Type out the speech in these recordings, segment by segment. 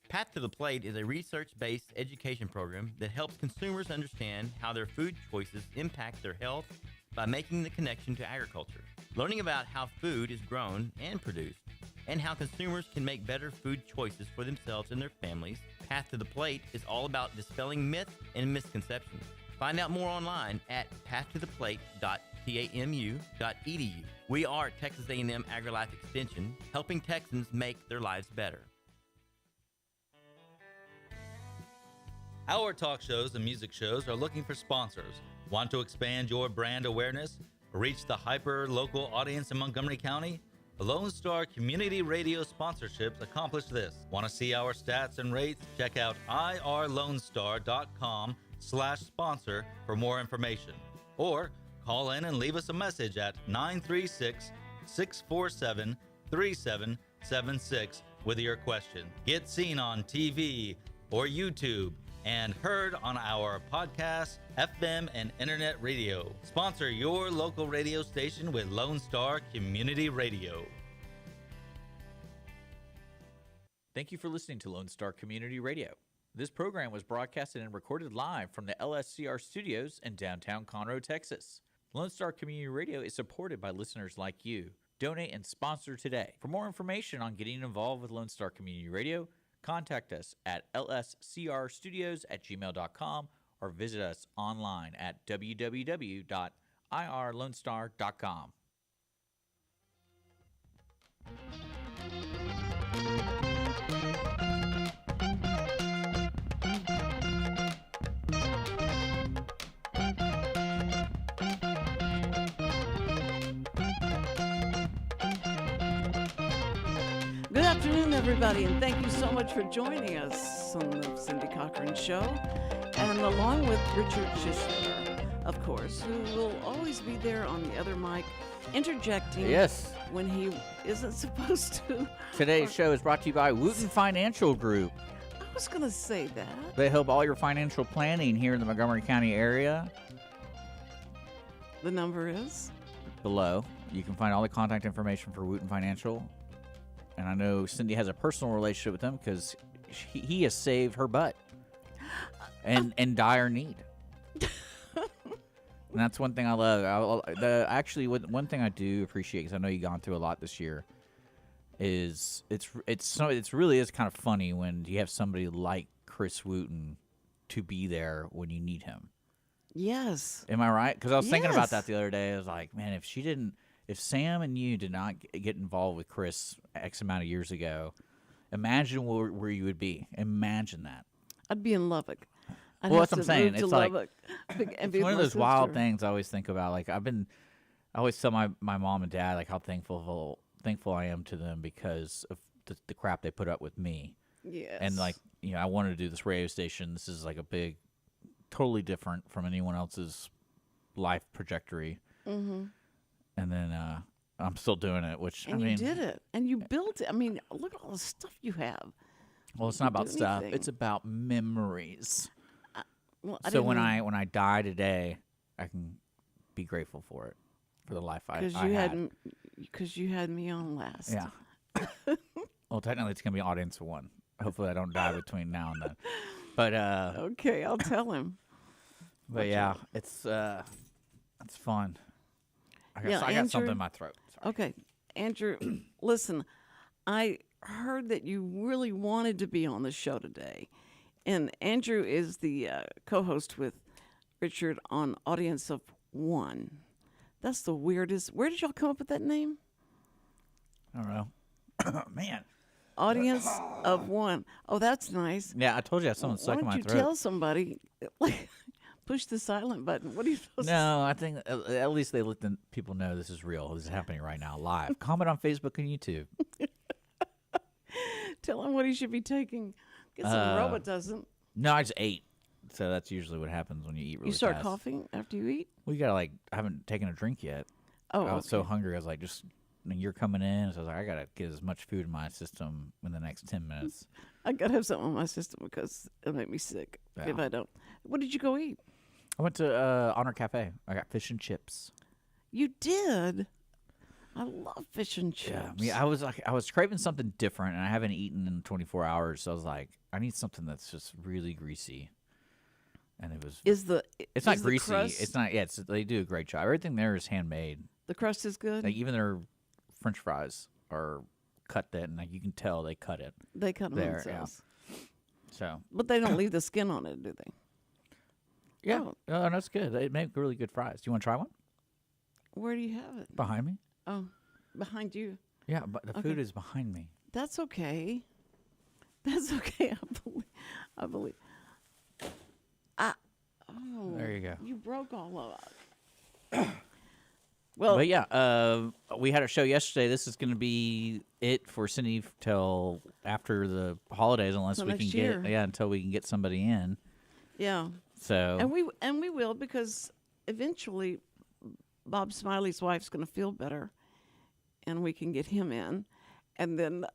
Path to the Plate is a research-based education program that helps consumers understand how their food choices impact their health by making the connection to agriculture. Learning about how food is grown and produced, and how consumers can make better food choices for themselves and their families, Path to the Plate is all about dispelling myths and misconceptions. Find out more online at pathtotheplate.tamu.edu. We are Texas A&M AgriLife Extension, helping Texans make their lives better. Our talk shows and music shows are looking for sponsors. Want to expand your brand awareness? Reach the hyper-local audience in Montgomery County? Lone Star Community Radio sponsorships accomplish this. Want to see our stats and rates? Check out irlonestar.com/sponsor for more information. Or call in and leave us a message at 936-647-3776 with your question. Get seen on TV or YouTube and heard on our podcast, FM, and internet radio. Sponsor your local radio station with Lone Star Community Radio. Thank you for listening to Lone Star Community Radio. This program was broadcasted and recorded live from the LSCR studios in downtown Conroe, Texas. Lone Star Community Radio is supported by listeners like you. Donate and sponsor today. For more information on getting involved with Lone Star Community Radio, contact us at lscrstudios@gmail.com or visit us online at www.irlonestar.com. Good afternoon, everybody, and thank you so much for joining us on the Cindy Cochran Show, and along with Richard Schistler, of course, who will always be there on the other mic, interjecting when he isn't supposed to. Today's show is brought to you by Wootton Financial Group. I was going to say that. They help all your financial planning here in the Montgomery County area. The number is? Below. You can find all the contact information for Wootton Financial. And I know Cindy has a personal relationship with him because he has saved her butt and in dire need. And that's one thing I love. One thing I do appreciate, because I know you've gone through a lot this year, is it's really is kind of funny when you have somebody like Chris Wootton to be there when you need him. Yes. Am I right? Because I was thinking about that the other day. I was like, man, if Sam and you did not get involved with Chris X amount of years ago, imagine where you would be. Imagine that. I'd be in Lubbock. That's what I'm saying. It's like it's one of those wild things I always think about. Like I always tell my mom and dad like how thankful I am to them because of the crap they put up with me. Yes. And like I wanted to do this radio station. This is like a big, totally different from anyone else's life trajectory. Mm-hmm. And then I'm still doing it, you did it, and you built it. I mean, look at all the stuff you have. Well, it's not about stuff; it's about memories. So when I die today, I can be grateful for it, for the life I had. Because you had me on last. Yeah. Well, technically, it's gonna be audience one. Hopefully, I don't die between now and then. But okay, I'll tell him. But yeah, it's fun. I got something in my throat. Sorry. Okay, Andrew, listen, I heard that you really wanted to be on the show today. And Andrew is the co-host with Richard on Audience of One. That's the weirdest. Where did y'all come up with that name? I don't know. Man. Audience of One. Oh, that's nice. Yeah, I told you I had something stuck in my throat. Why don't you tell somebody, like, push the silent button? What are you supposed to say? No, I think at least they let the people know this is real. This is happening right now, live. Comment on Facebook and YouTube. Tell him what he should be taking. Get some Robitussin. No, I just ate. So that's usually what happens when you eat really fast. You start coughing after you eat? Well, you got to I haven't taken a drink yet. Oh, I was so hungry. I was like, you're coming in. So I was like, I got to get as much food in my system in the next 10 minutes. I got to have something in my system because it'll make me sick if I don't. What did you go eat? I went to Honor Cafe. I got fish and chips. You did? I love fish and chips. Yeah, I mean, I was craving something different, and I haven't eaten in 24 hours. So I was like, I need something that's just really greasy. And it was. It's not greasy. It's not. Yeah, they do a great job. Everything there is handmade. The crust is good. Like even their French fries are cut that, and like you can tell they cut it. They cut them there, themselves. Yeah. So. But they don't leave the skin on it, do they? Yeah, that's good. They make really good fries. Do you want to try one? Where do you have it? Behind me. Oh, behind you. Yeah, but the food is behind me. That's okay. That's okay. I believe. There you go. You broke all of it. Well, but yeah, we had a show yesterday. This is going to be it for Cindy till after the holidays, unless we can year. until we can get somebody in. Yeah. So and we will, because eventually Bob Smiley's wife's going to feel better, and we can get him in, and then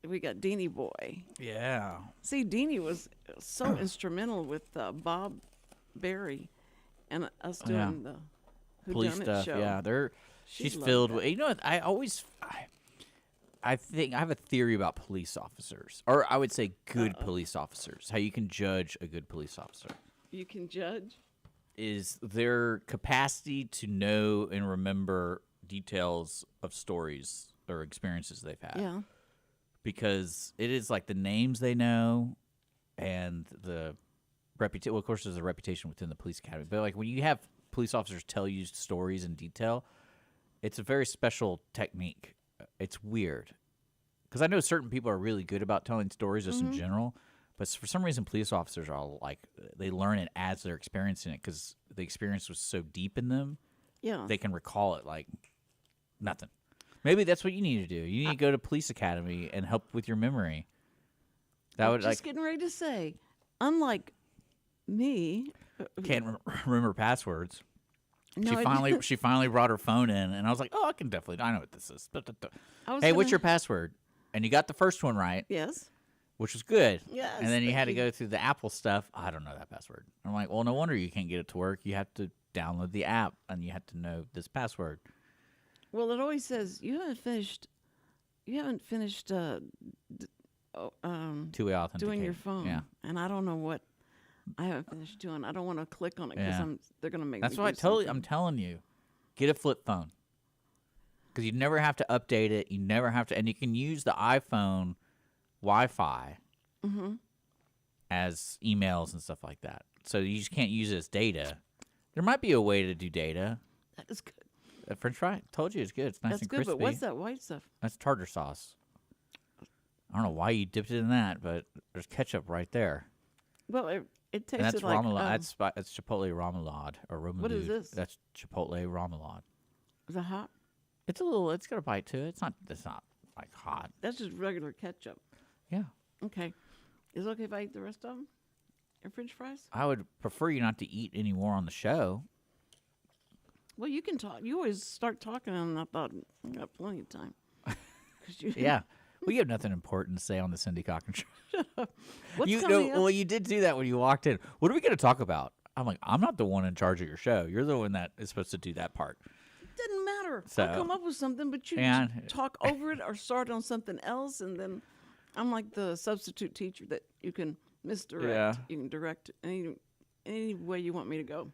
we got Deanie Boy. Yeah. See, Deanie was so instrumental with Bob Berry and us doing the police Whodunit stuff. show. Yeah, She she's loved filled that. with. You know what? I think I have a theory about police officers, or I would say good police officers. How you can judge a good police officer You can judge. is their capacity to know and remember details of stories or experiences they've had. Yeah. Because it is like the names they know and the reputation. Well, of course, there's a reputation within the police academy. But like when you have police officers tell you stories in detail, it's a very special technique. It's weird. Because I know certain people are really good about telling stories just in general. But for some reason, police officers are like, they learn it as they're experiencing it because the experience was so deep in them. Yeah. They can recall it like nothing. Maybe that's what you need to do. You need to go to police academy and help with your memory. That would just getting ready to say, unlike me, can't remember passwords. no, She finally brought her phone in, and I was like, oh, I know what this is. I was Hey, what's gonna- your password? And you got the first one right, Yes. which was good. Yes, And then you thank had to you. go through the Apple stuff. I don't know that password. I'm like, well, no wonder you can't get it to work. You have to download the app, and you have to know this password. Well, it always says you haven't finished. Two-way authentication. Doing your phone. Yeah. And I don't know what I haven't finished doing. I don't want to click on it because Yeah. they're going to make That's me why do something. I'm telling you, get a flip phone. Because you never have to update it. You never have to, and you can use the iPhone Wi-Fi as emails and stuff like that. So you just can't use it as data. There might be a way to do data. That is good. French fry, told you it's good. It's nice That's and good, crispy. but what's that white stuff? That's tartar sauce. I don't know why you dipped it in that, but there's ketchup right there. Well, it And tasted that's like remoulade. That's chipotle remoulade or remoulade. What is this? That's chipotle remoulade. is it hot? It's a little. It's got a bite to it. It's not like hot. That's just regular ketchup. Yeah. Okay. Is it okay if I eat the rest of them? Your French fries? I would prefer you not to eat any more on the show. Well, you can talk. You always start talking, and I thought I got plenty of time. 'Cause you, Yeah. Well, you have nothing important to say on the Cindy Cochran show. What's You coming up? well, you did do that when you walked in. What are we going to talk about? I'm like, I'm not the one in charge of your show. You're the one that is supposed to do that part. Doesn't matter. So- I'll come up with something, but you And- just talk over it or start on something else, and then I'm like the substitute teacher that you can misdirect. Yeah. You can direct any way you want me to go.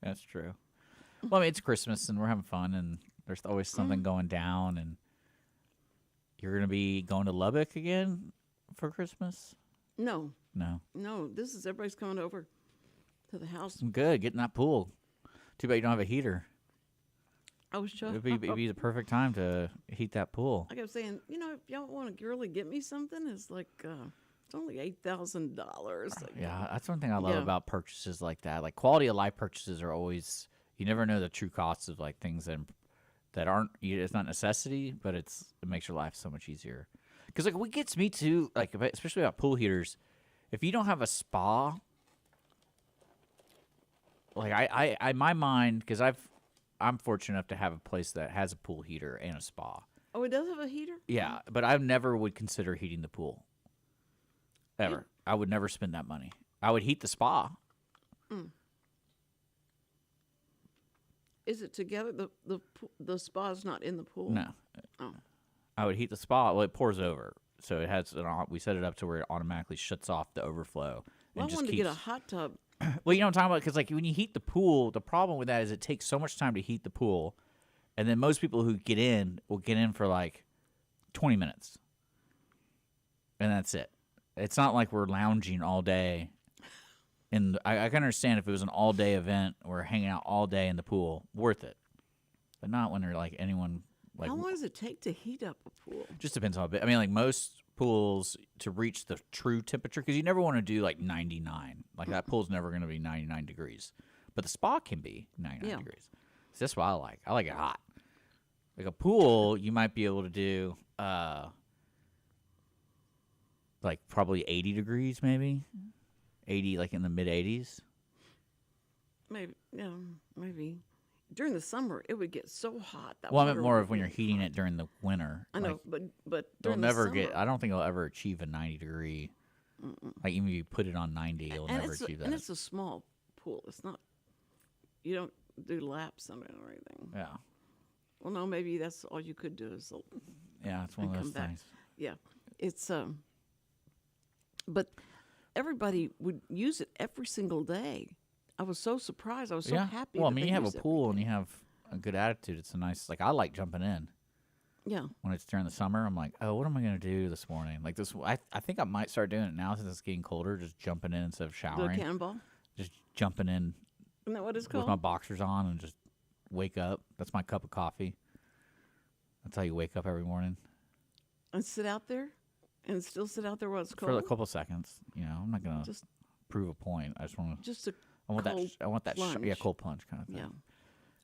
That's true. Well, I mean, it's Christmas and we're having fun, and there's always something going down. And you're going to be going to Lubbock again for Christmas? No, No. this is everybody's coming over to the house. Good. Getting that pool. Too bad you don't have a heater. I was just, It'd be the perfect time to heat that pool. I kept saying, if y'all want to really get me something, it's like it's only $8,000. Yeah, that's one thing I love Yeah. about purchases like that. Like quality of life purchases are always, you never know the true costs of like things that aren't. It's not necessity, but it makes your life so much easier. Because like what gets me too, like especially about pool heaters, if you don't have a spa, like I my mind, because I'm fortunate enough to have a place that has a pool heater and a spa. Oh, it does have a heater? Yeah, but I never would consider heating the pool. Ever. I would never spend that money. I would heat the spa. Is it together? The spa's not in the pool? No. Oh. I would heat the spa. Well, it pours over. So it has we set it up to where it automatically shuts off the overflow. Well, and I wanted to get a hot tub. Well, you know what I'm talking about? Because like when you heat the pool, the problem with that is it takes so much time to heat the pool. And then most people who get in will get in for like 20 minutes. And that's it. It's not like we're lounging all day. And I can understand if it was an all-day event, we're hanging out all day in the pool, worth it. But not when they're like anyone like. How long does it take to heat up a pool? Just depends on bit. I mean, like most pools to reach the true temperature, because you never want to do like 99. Like that pool's never going to be 99 degrees. But the spa can be 99 degrees. So that's what I like. I like it hot. Like a pool, you might be able to do like probably 80 degrees, maybe 80, like in the mid 80s. Maybe, yeah, maybe. During the summer, it would get so hot. That Well, I water meant more would of when be you're heating it during the winter. I know, like, but they'll during the never summer, get. I don't think they'll ever achieve a 90 degree. Like even if you put it on 90, you'll never achieve that. And it's a small pool. It's not. You don't do laps on it or anything. Yeah, Well, no, maybe that's all you could do is. yeah, it's one of And those come back. things. Yeah, it's but everybody would use it every single day. I was so surprised. I was so happy. Well, I that mean, they you have a used it. pool and you have a good attitude. It's a nice. Like I like jumping in. Yeah. When it's during the summer, I'm like, oh, what am I going to do this morning? Like this, I think I might start doing it now since it's getting colder, just jumping in instead of The showering. cannonball. Just jumping in Isn't that what it's with called? my boxers on and just wake up. That's my cup of coffee. That's how you wake up every morning. And sit out there, and still sit out there while it's cold. For a couple seconds. You know, I'm not going to Just prove a point. I just want to. just a I want cold that. I want that. plunge. Yeah, cold plunge kind of thing. Yeah.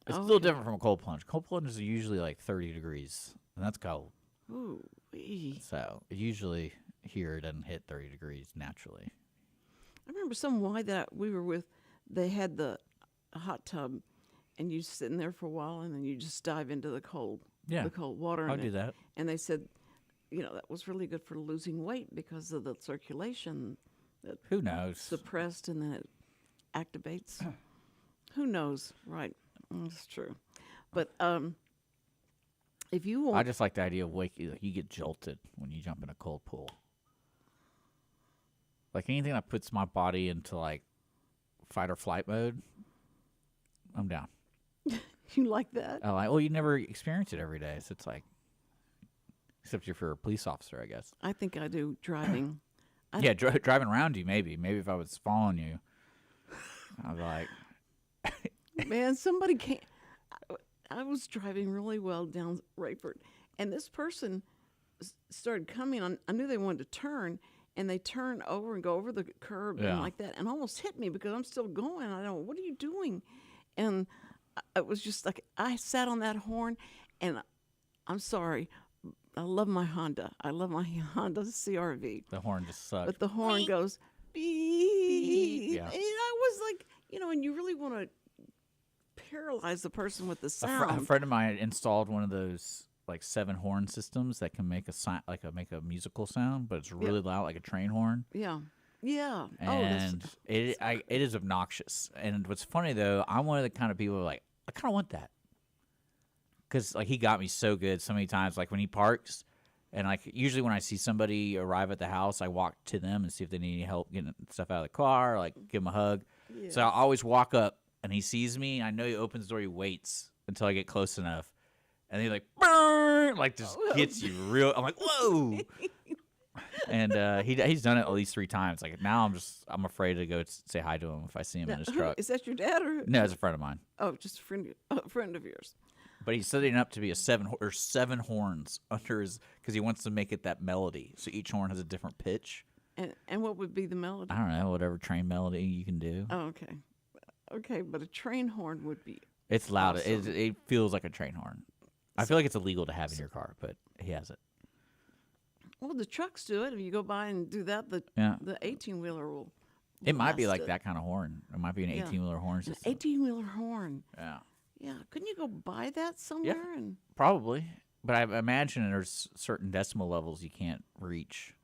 It's a Oh, little okay. different from a cold plunge. Cold plunge is usually like 30 degrees, and that's cold. Ooh. wee. So usually here it doesn't hit 30 degrees naturally. I remember some Y that we were with. They had the hot tub, and you sit in there for a while, and then you just dive into the cold water. I'll in do it. that. And they said, that was really good for losing weight because of the circulation that Who knows? suppressed, and then it activates. Who knows? Right. That's true. But if you want, I just like the idea of waking. Like you get jolted when you jump in a cold pool. Like anything that puts my body into like fight or flight mode, I'm down. you like that? I like. Well, you never experience it every day, so it's like, except if you're a police officer, I guess. I think I do driving. Yeah, driving around you, maybe if I was following you, I'd be like, Man, somebody came. I was driving really well down Rayford, and this person started coming on. I knew they wanted to turn, and they turn over and go over the curb Yeah. and like that, and almost hit me because I'm still going. I don't. What are you doing? And it was just like I sat on that horn, and I'm sorry. I love my Honda. I love my Honda CRV. the horn just sucks. But the horn goes beep. Yeah. And I was like, and you really want to paralyze the person with the A sound. friend of mine installed one of those like 7 horn systems that can make make a musical sound, but it's really loud, like a train horn. Yeah. Yeah. And it is obnoxious. And what's funny though, I'm one of the kind of people who are like, I kind of want that. Because like he got me so good so many times. Like when he parks, and like usually when I see somebody arrive at the house, I walk to them and see if they need any help getting stuff out of the car, like give him a hug. So I always walk up, and he sees me. And I know he opens the door. He waits until I get close enough, and he like, "Burn!" like just gets you real. I'm like, whoa. And he's done it at least 3 times. Like now I'm afraid to go say hi to him if I see him in his truck. Is that your dad or? No, it's a friend of mine. Oh, just a friend of yours. But he's setting up to be a 7 horns under his, because he wants to make it that melody. So each horn has a different pitch. And what would be the melody? I don't know, whatever train melody you can do. Oh, okay. Okay, but a train horn would be. It's loud. Awesome. It feels like a train horn. I feel like it's illegal to have in your car, but he has it. Well, the trucks do it. If you go by and do that, the Yeah. 18-wheeler will. It might be blast like it. that kind of horn. It might be an Yeah. 18-wheeler horn An system. 18-wheeler horn. Yeah, Yeah. Couldn't you go buy that somewhere? And probably. But I imagine there's certain decimal levels you can't reach.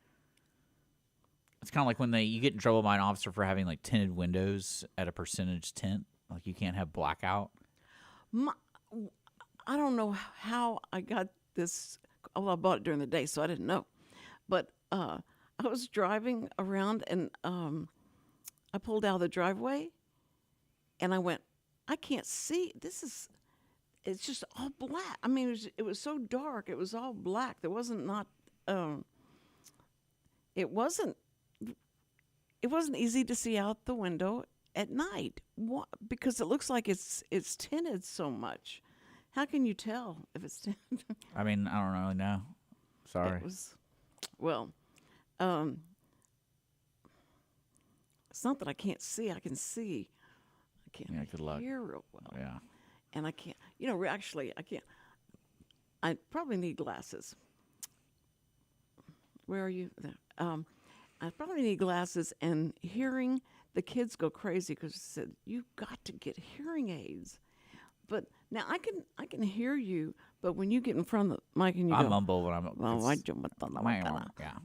It's kind of like when you get in trouble by an officer for having like tinted windows at a percentage tint. Like you can't have blackout. My, I don't know how I got this. Well, I bought it during the day, so I didn't know. But I was driving around, and I pulled out of the driveway, and I went, I can't see. It's just all black. I mean, it was so dark. It was all black. There wasn't not. It wasn't easy to see out the window at night. Because it looks like it's tinted so much. How can you tell if it's tinted? I mean, I don't really know. Sorry. It was, well, it's not that I can't see. I can see. I can't good luck. hear real well. Yeah. And I can't, actually, I can't. I probably need glasses. Where are you? There. I probably need glasses, and hearing, the kids go crazy because they said, you've got to get hearing aids. But now I can hear you, but when you get in front of the mic and you I go, mumble when I'm.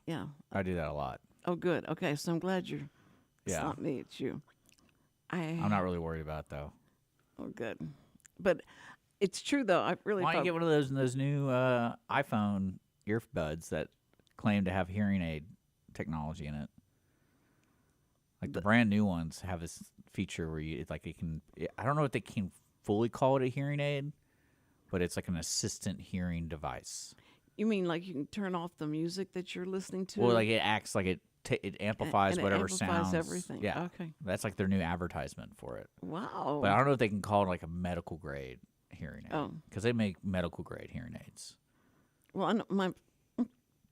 yeah. I do that a lot. Oh, good. Okay, so I'm glad it's Yeah. not me, it's you. I'm not really worried about it, though. Oh, good. But it's true, though. I really Why don't thought, you get one of those new iPhone earbuds that claim to have hearing aid technology in it? Like the brand new ones have this feature where I don't know if they can fully call it a hearing aid, but it's like an assistant hearing device. You mean like you can turn off the music that you're listening to? Well, like it acts like it amplifies and whatever it amplifies sounds. everything. Yeah. Okay. That's like their new advertisement for it. Wow. But I don't know if they can call it like a medical grade hearing aid. Oh. Because they make medical grade hearing aids. Well, I know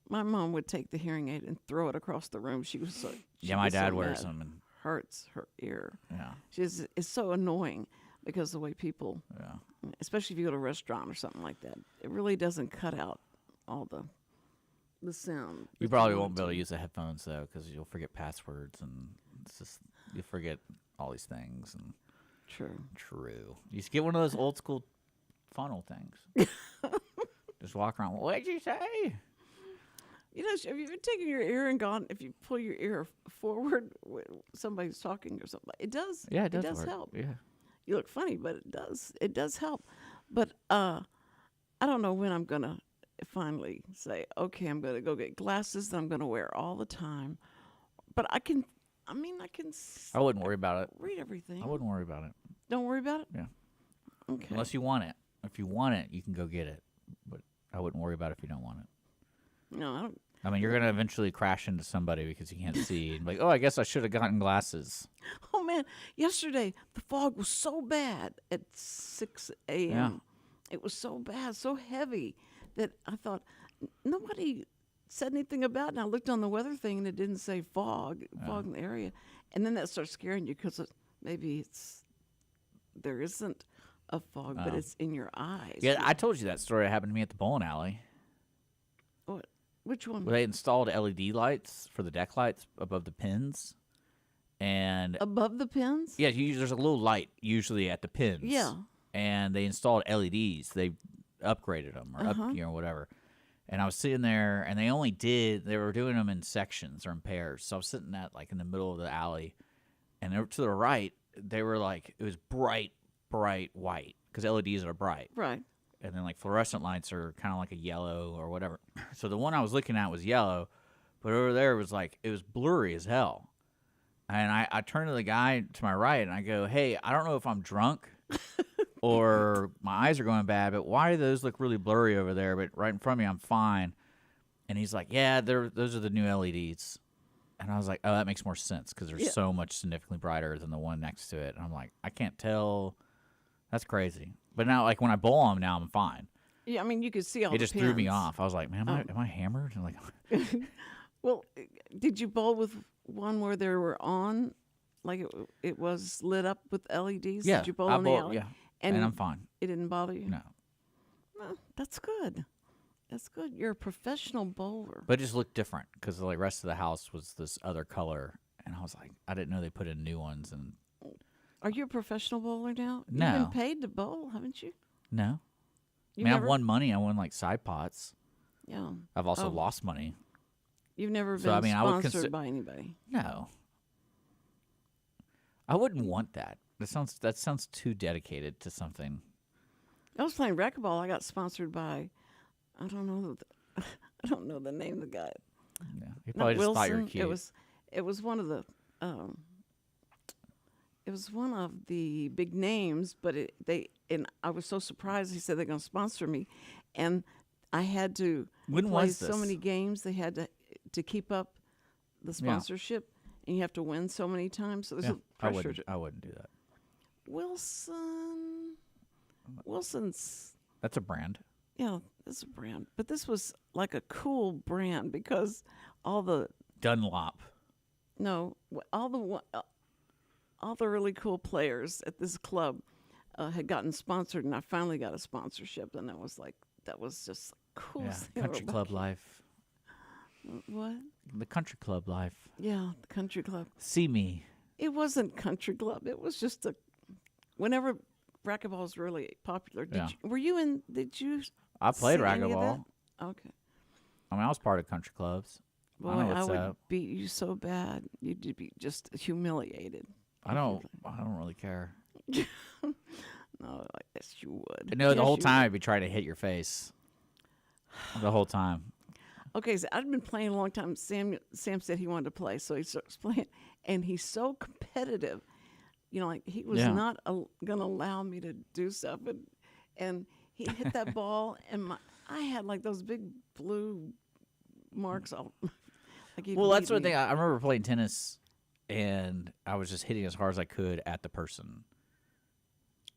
my mom would take the hearing aid and throw it across the room. She was so My was dad so wears mad. them. And, Hurts her ear. yeah. It's so annoying because the way people, Yeah. especially if you go to a restaurant or something like that, it really doesn't cut out all the sound. You probably won't be able to use the headphones, though, because you'll forget passwords and you'll forget all these things. And True. You should get one of those old school funnel things. Just walk around. What'd you say? Have you ever taken your ear and gone, if you pull your ear forward when somebody's talking or something, it does. Yeah, it does work. help. Yeah. You look funny, but it does help. But I don't know when I'm going to finally say, okay, I'm going to go get glasses that I'm going to wear all the time. But I wouldn't worry about it. read everything. I wouldn't worry about it. Don't worry about it? Yeah. Okay. Unless you want it. If you want it, you can go get it. But I wouldn't worry about it if you don't want it. No, I don't. I mean, you're going to eventually crash into somebody because you can't see. And like, oh, I guess I should have gotten glasses. Oh, man. Yesterday, the fog was so bad at 6 a.m. Yeah. It was so bad, so heavy, that I thought, nobody said anything about it. And I looked on the weather thing, and it didn't say fog in the area. And then that starts scaring you because maybe there isn't a fog, but it's in your eyes. Yeah, I told you that story that happened to me at the bowling alley. What? Which one? Where they installed LED lights for the deck lights above the pins. And Above the pins? yeah, there's a little light usually at the pins. Yeah. And they installed LEDs. They upgraded them or whatever. And I was sitting there, and they were doing them in sections or in pairs. So I was sitting in the middle of the alley, and over to the right, they were like, it was bright white because LEDs are bright. Right. And then fluorescent lights are kind of like a yellow or whatever. So the one I was looking at was yellow, but over there was it was blurry as hell. And I turned to the guy to my right, and I go, hey, I don't know if I'm drunk or my eyes are going bad, but why do those look really blurry over there? But right in front of me, I'm fine. And he's like, yeah, those are the new LEDs. And I was like, oh, that makes more sense because they're so much significantly brighter than the one next to it. And I'm like, I can't tell. That's crazy. But now, when I bowl them now, I'm fine. Yeah, I mean, you could see all It the just threw me pins. off. I was like, man, am I hammered? And Well, did you bowl with one where they were on, it was lit up with LEDs? yeah, Did you bowl I in the bowl- alley? yeah, And and I'm fine. it didn't bother you? No, Well, that's good. That's good. You're a professional bowler. but it just looked different because the rest of the house was this other color, and I was like, I didn't know they put in new ones. And Are you a professional bowler now? No. You've been paid to bowl, haven't you? no, You've I've never- won money. I won side pots. Yeah. I've also Oh. lost money. You've never been So, I mean, I would sponsored by anybody. No, I wouldn't want that. That sounds too dedicated to something. I was playing racquetball. I got sponsored by, I don't know, I don't know the name of the guy. Yeah, he probably just thought you were Wilson. cute. It was one of the it was one of the big names, but I was so surprised. He said they're going to sponsor me, and I had to When play was so this? many games. They had to keep up the sponsorship, and you have to win so many times. So there's Yeah, a pressure. I wouldn't do that. Wilson's. That's a brand. Yeah, it's a brand, but this was like a cool brand because all the Dunlop. all the really cool players at this club had gotten sponsored, and I finally got a sponsorship, and that was just the coolest thing. Country ever. club life. What? The country club life. Yeah, the country club. See me. It wasn't country club. It was just whenever racquetball was really popular. Did you I played see any of racquetball. that? Okay. I mean, I was part of country clubs. Boy, I know I what's would up. beat you so bad. You'd be just humiliated. I don't really care. No, yes, you would. No, the Yes, whole you time I'd be trying to hit your face. The whole time. Okay, so I'd been playing a long time. Sam said he wanted to play, so he starts playing, and he's so competitive. You know, like he was Yeah. not going to allow me to do stuff, and he hit that ball, and I had like those big blue marks all. Like he'd Well, that's beat one me. thing. I remember playing tennis, and I was just hitting as hard as I could at the person.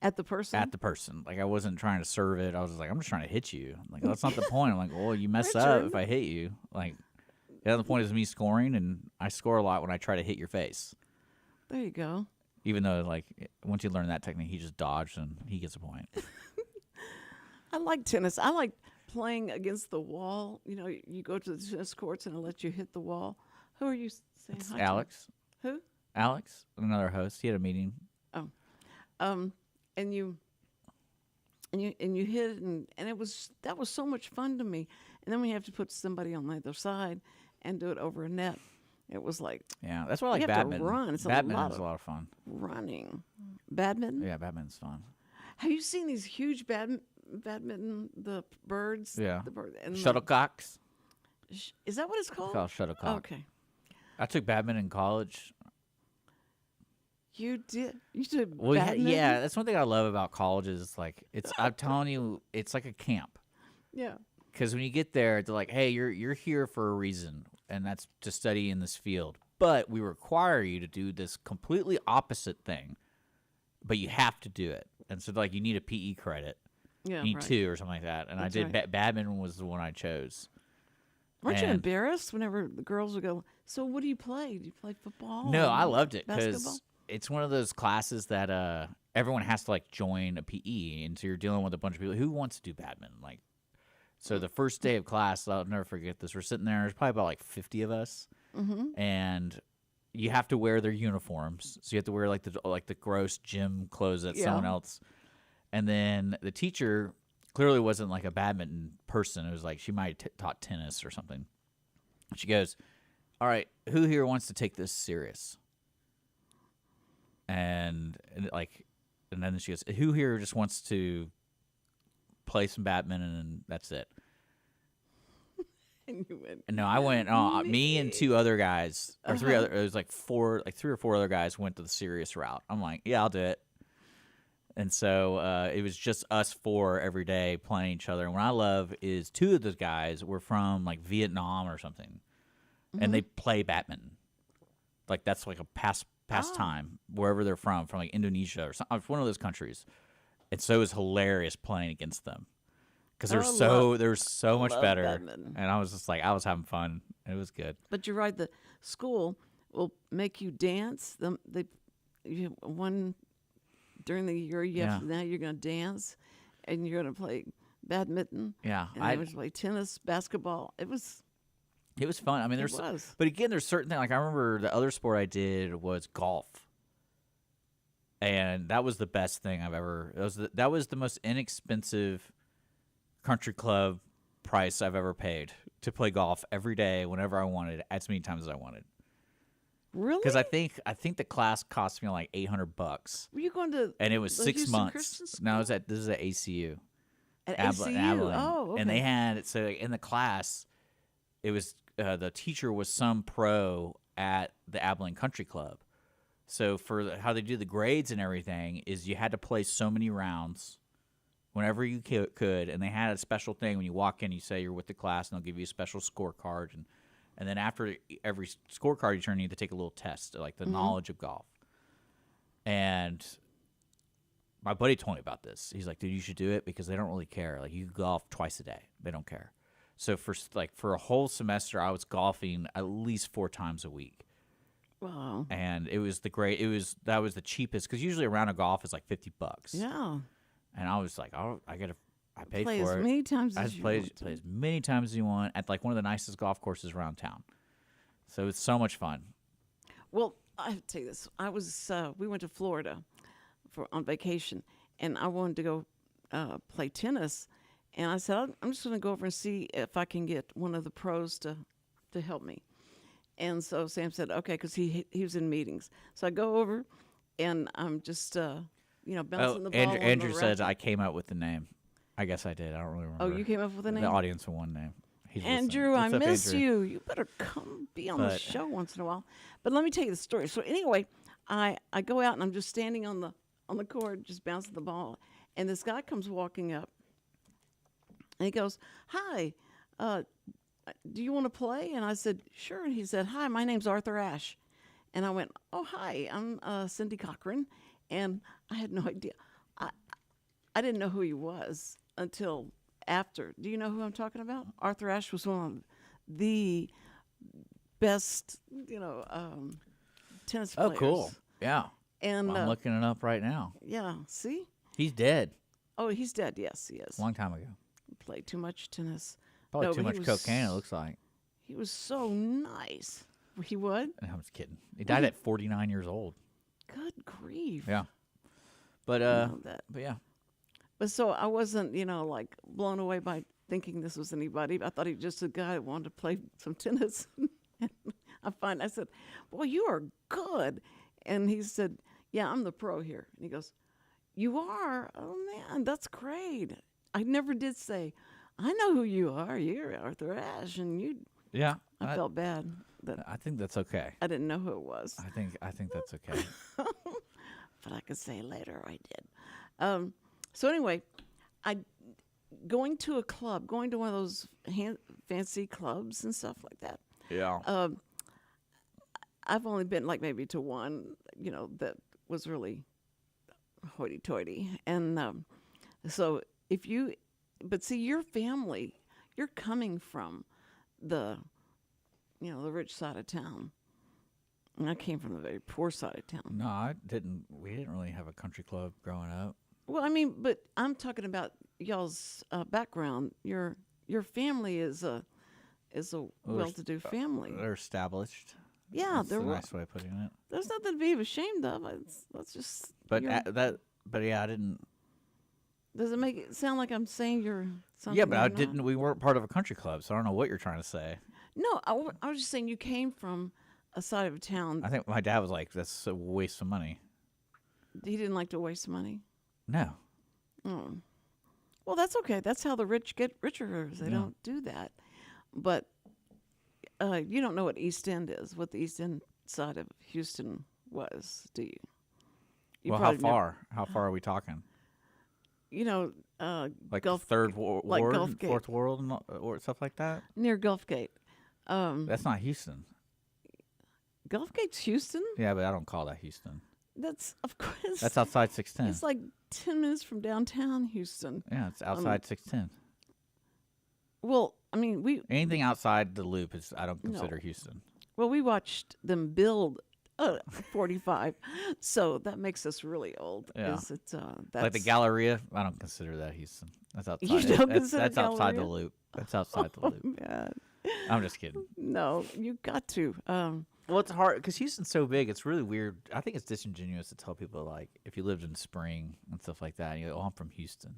At the person. At the person. Like, I wasn't trying to serve it. I was just like, I'm just trying to hit you. Like, that's not the point. I'm like, well, you mess up Richard. if I hit you. Like, the other point is me scoring, and I score a lot when I try to hit your face. There you go. Even though, like, once you learn that technique, he just dodged, and he gets a point. I like tennis. I like playing against the wall. You know, you go to the tennis courts and it lets you hit the wall. Who are you saying It's hi to? Alex. Who? Alex, another host. He had a meeting. And you hit it, and that was so much fun to me. And then we have to put somebody on the other side and do it over a net. It was like Yeah, that's why I like You have to badminton. run. It's a Badminton's lot a of- lot of fun. running. Badminton? Yeah, badminton's fun. Have you seen these huge badminton, the birds? Yeah. The bird, and Shuttlecocks. Is that what it's It's called? called shuttlecock. Okay. I took badminton in college. You did Well, badminton? yeah, that's one thing I love about college is like I'm telling you, it's like a camp. Yeah. Because when you get there, they're like, "Hey, you're here for a reason, and that's to study in this field. But we require you to do this completely opposite thing, but you have to do it. And so, like, you need a PE credit, Yeah. you need right. 2 or something like that. And That's I did right. badminton was the one I chose. Weren't you And- embarrassed whenever the girls would go, so what do you play? Do you play football? No, or I loved it basketball? because it's one of those classes that everyone has to like join a PE, and so you're dealing with a bunch of people who wants to do badminton. Like, so the first day of class, I'll never forget this. We're sitting there. There's probably about like 50 of us, and you have to wear their uniforms. So you have to wear like the gross gym clothes that Yeah. someone else. And then the teacher clearly wasn't like a badminton person. It was like she might have taught tennis or something. She goes, "All right, who here wants to take this serious?" And then she goes, "Who here just wants to play some badminton and that's it?" And you went, And no, I went. Me and 2 other guys, or 3 other. It was like 3 or 4 other guys went to the serious route. I'm like, yeah, I'll do it. And so it was just us 4 every day playing each other. And what I love is 2 of those guys were from like Vietnam or something, and they play badminton. Like that's like a pastime wherever they're from like Indonesia or something, one of those countries. And so it was hilarious playing against them because they're so much love better. badminton. And I was just like, I was having fun. It was good. but you're right, the school will make you dance. One during the year, now you're going to dance, and you're going to play badminton. Yeah, And I was play tennis, basketball. It was fun. I mean, It was. but again, there's certain things. Like I remember the other sport I did was golf, and that was the best thing I've ever. That was the most inexpensive country club price I've ever paid to play golf every day, whenever I wanted, as many times as I wanted. really. Because I think the class cost me like $800, Were you going to? and it was the 6 Houston months. Christian No, School? this is at ACU. At Abilene. ACU. Oh, okay. And they had it, so in the class, it was the teacher was some pro at the Abilene Country Club. So for how they do the grades and everything is you had to play so many rounds whenever you could, and they had a special thing when you walk in, you say you're with the class, and they'll give you a special scorecard, and then after every scorecard you turn, you have to take a little test, like the knowledge of golf. And my buddy told me about this. He's like, dude, you should do it because they don't really care. Like, you golf twice a day. They don't care. So for a whole semester, I was golfing at least 4 times a week. Wow. And that was the cheapest, because usually a round of golf is like $50. Yeah. And I was like, I paid Play for as it. many times I as you play want to. as many times as you want at like one of the nicest golf courses around town. So it's so much fun. Well, I have to tell you this. We went to Florida on vacation, and I wanted to go play tennis. And I said, I'm just going to go over and see if I can get one of the pros to help me. And so Sam said, okay, because he was in meetings. So I go over, and I'm just, bouncing the ball. Andrew said I came up with the name. I guess I did. I don't really remember. Oh, you came up with the name? The audience with one name. He's Andrew, listening. I What's up, miss Andrew? you. You better come be on the show once in a while. But let me tell you the story. So anyway, I go out, and I'm just standing on the court, just bouncing the ball. And this guy comes walking up, and he goes, hi, do you want to play? And I said, sure. And he said, hi, my name's Arthur Ashe. And I went, oh, hi, I'm Cindy Cochran. And I had no idea. I didn't know who he was until after. Do you know who I'm talking about? Arthur Ashe was one of the best, tennis players. Oh, cool. Yeah. And I'm looking it up right now. yeah, see? He's dead. Oh, he's dead. Yes, he is. A long time ago. Played too much tennis. Probably No, too but much he was- cocaine, it looks like. He was so nice. He would? I'm just kidding. He died at 49 years old. Good grief. Yeah. But know that. but yeah. But so I wasn't, like blown away by thinking this was anybody. I thought he was just a guy that wanted to play some tennis. I said, boy, you are good. And he said, yeah, I'm the pro here. And he goes, you are? Oh, man, that's great. I never did say, I know who you are. You're Arthur Ashe. And Yeah. I felt bad that I think that's okay. I didn't know who it was. I think that's okay. But I could say later I did. So anyway, going to a club, going to one of those fancy clubs and stuff like that. Yeah. I've only been like maybe to one, that was really hoity-toity. And so but see, your family, you're coming from the rich side of town. And I came from the very poor side of town. No, we didn't really have a country club growing up. Well, I mean, but I'm talking about y'all's background. Your family is a well-to-do family. They're established. Yeah, That's they're a nice way of putting it. There's nothing to be ashamed of. That's just. But yeah, I didn't. Does it make it sound like I'm saying you're something? Yeah, but I you're not? didn't. We weren't part of a country club, so I don't know what you're trying to say. No, I was just saying you came from a side of town. I think my dad was like, "That's a waste of money." He didn't like to waste money. No. Oh. Well, that's okay. That's how the rich get richer. They don't do that. But you don't know what East End is, what the East End side of Houston was, do you? Well, how far? How far are we talking? Like Gulf, third ward, like Gulfgate. fourth world, or stuff like that. Near Gulfgate. That's not Houston. Gulfgate's Houston? Yeah, but I don't call that Houston. That's, of course. That's outside 610. It's like 10 minutes from downtown Houston. Yeah, it's outside 610. Well, I mean, Anything outside the loop is I don't consider Houston. Well, we watched them build 45, so that makes us really old. Yeah. That's Like the Galleria, I don't consider that Houston. That's outside. You don't consider that's outside the Galleria? loop. That's outside the loop. Man. I'm just kidding. No, you got to. Well, it's hard because Houston's so big. It's really weird. I think it's disingenuous to tell people like if you lived in Spring and stuff like that, and you're like, "Oh, I'm from Houston."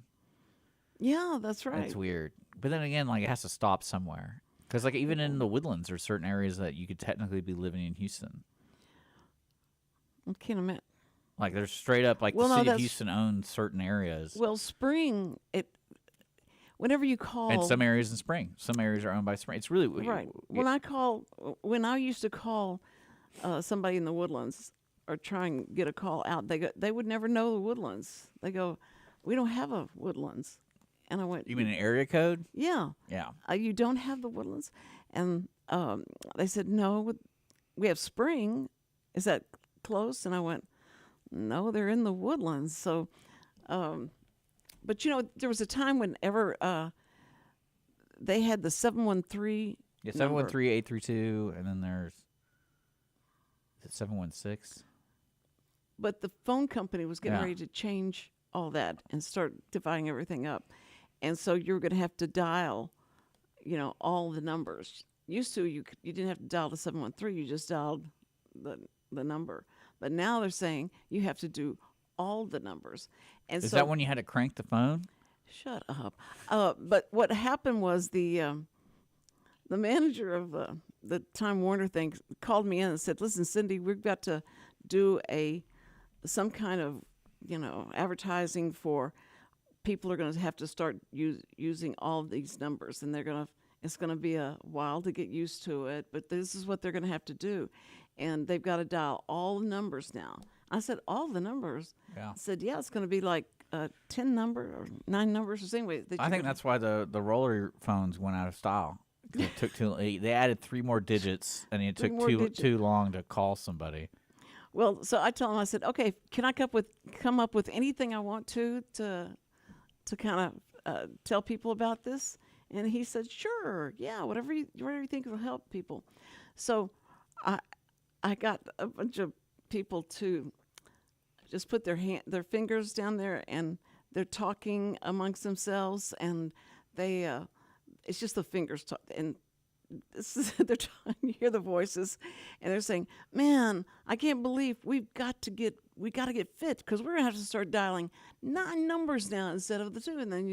Yeah, that's right. It's weird. But then again, like it has to stop somewhere because like even in the Woodlands, there's certain areas that you could technically be living in Houston. I can't imagine. Like there's straight up like Well, the no, city of that's- Houston owns certain areas. Well, Spring, whenever you call, And some areas in Spring. Some areas are owned by Spring. It's really right. When I used to call somebody in the Woodlands or try and get a call out, they would never know the Woodlands. They go, we don't have a Woodlands. And I went, You mean an area code? yeah. Yeah. You don't have the Woodlands? And they said, no, we have Spring. Is that close? And I went, no, they're in the Woodlands. So, but there was a time whenever they had the 713. Yeah, 713-832, and then there's, is it 716? But the phone company was getting Yeah. ready to change all that and start dividing everything up. And so you were going to have to dial, all the numbers. Used to, you didn't have to dial the 713, you just dialed the number. But now they're saying you have to do all the numbers. And Is so, that when you had to crank the phone? Shut up. But what happened was the manager of the Time Warner thing called me in and said, listen, Cindy, we've got to do some kind of, advertising for people are going to have to start using all of these numbers, and it's going to be a while to get used to it, but this is what they're going to have to do. And they've got to dial all the numbers now. I said, all the numbers? Yeah. I said, yeah, it's going to be like 10 number or 9 numbers or anyway. I think that's why the roller phones went out of style. 'Cause it took they added 3 more digits, and it took too long to call somebody. Well, so I told him, I said, okay, can I come up with anything I want to kind of tell people about this? And he said, sure, yeah, whatever you think will help people. So I got a bunch of people to just put their fingers down there, and they're talking amongst themselves, and it's just the fingers and you hear the voices, and they're saying, man, I can't believe we got to get fit, because we're gonna have to start dialing 9 numbers now instead of the 2. And then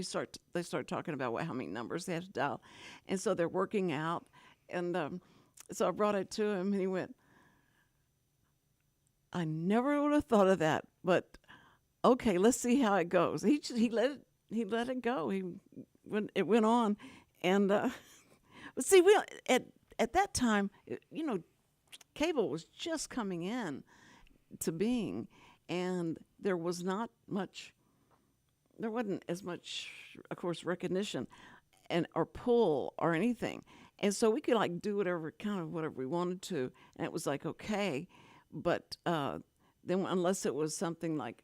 they start talking about how many numbers they have to dial, and so they're working out. And so I brought it to him, and he went, I never would have thought of that, but okay, let's see how it goes. He let it go. It went on, and but see, we at that time, cable was just coming in to being, and there wasn't as much, of course, recognition or pull or anything, and so we could do whatever we wanted to, and it was like okay. But then, unless it was something like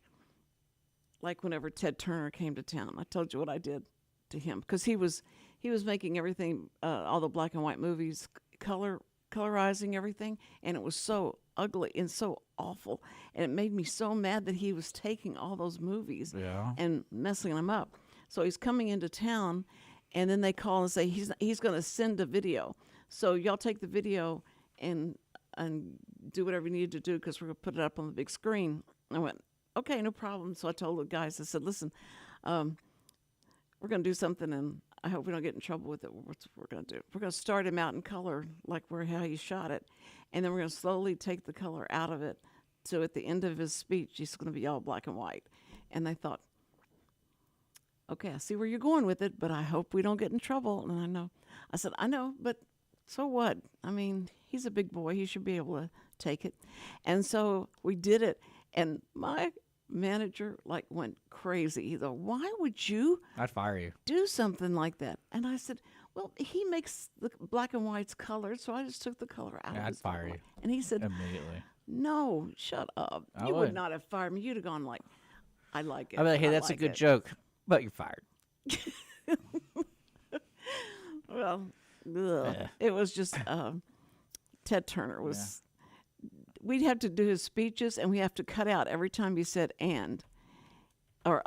whenever Ted Turner came to town, I told you what I did to him, because he was making everything, all the black and white movies, colorizing everything, and it was so ugly and so awful, and it made me so mad that he was taking all those movies and messing them up. So he's coming into town, and then they call and say he's going to send a video. So y'all take the video and do whatever you need to do, because we're going to put it up on the big screen. I went, okay, no problem. So I told the guys, I said, listen, we're going to do something, and I hope we don't get in trouble with it. What's we're going to do? We're going to start him out in color, like how he shot it, and then we're going to slowly take the color out of it. So at the end of his speech, he's going to be all black and white. And they thought, okay, I see where you're going with it, but I hope we don't get in trouble. And I said, I know, but so what? I mean, he's a big boy. He should be able to take it. And so we did it. And my manager went crazy. He thought, why would you I'd fire you. do something like that? And I said, well, he makes the black and whites colored, so I just took the color out of I'd his fire you. And he said, Immediately. no, shut up. I You would. would not have fired me. You'd have gone I like it. I'd be like, hey, I that's a like good it." joke, but you're fired. Well, ugh. It was just Ted Turner was. We'd have to do his speeches, and we have to cut out every time he said "and" or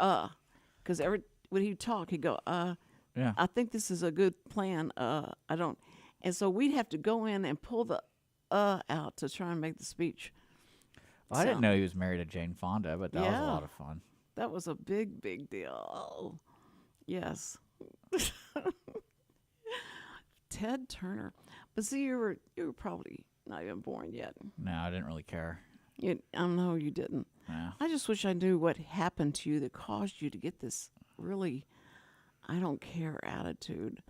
because when he'd talk, he'd go Yeah. I think this is a good plan. I don't, and so we'd have to go in and pull the out to try and make the speech. Well, I didn't know he was married to Jane Fonda, but that was a Yeah. lot of fun. That was a big deal. Oh, yes. Ted Turner. But see, you were probably not even born yet. No, I didn't really care. I know you didn't. No. I just wish I knew what happened to you that caused you to get this really I don't care attitude.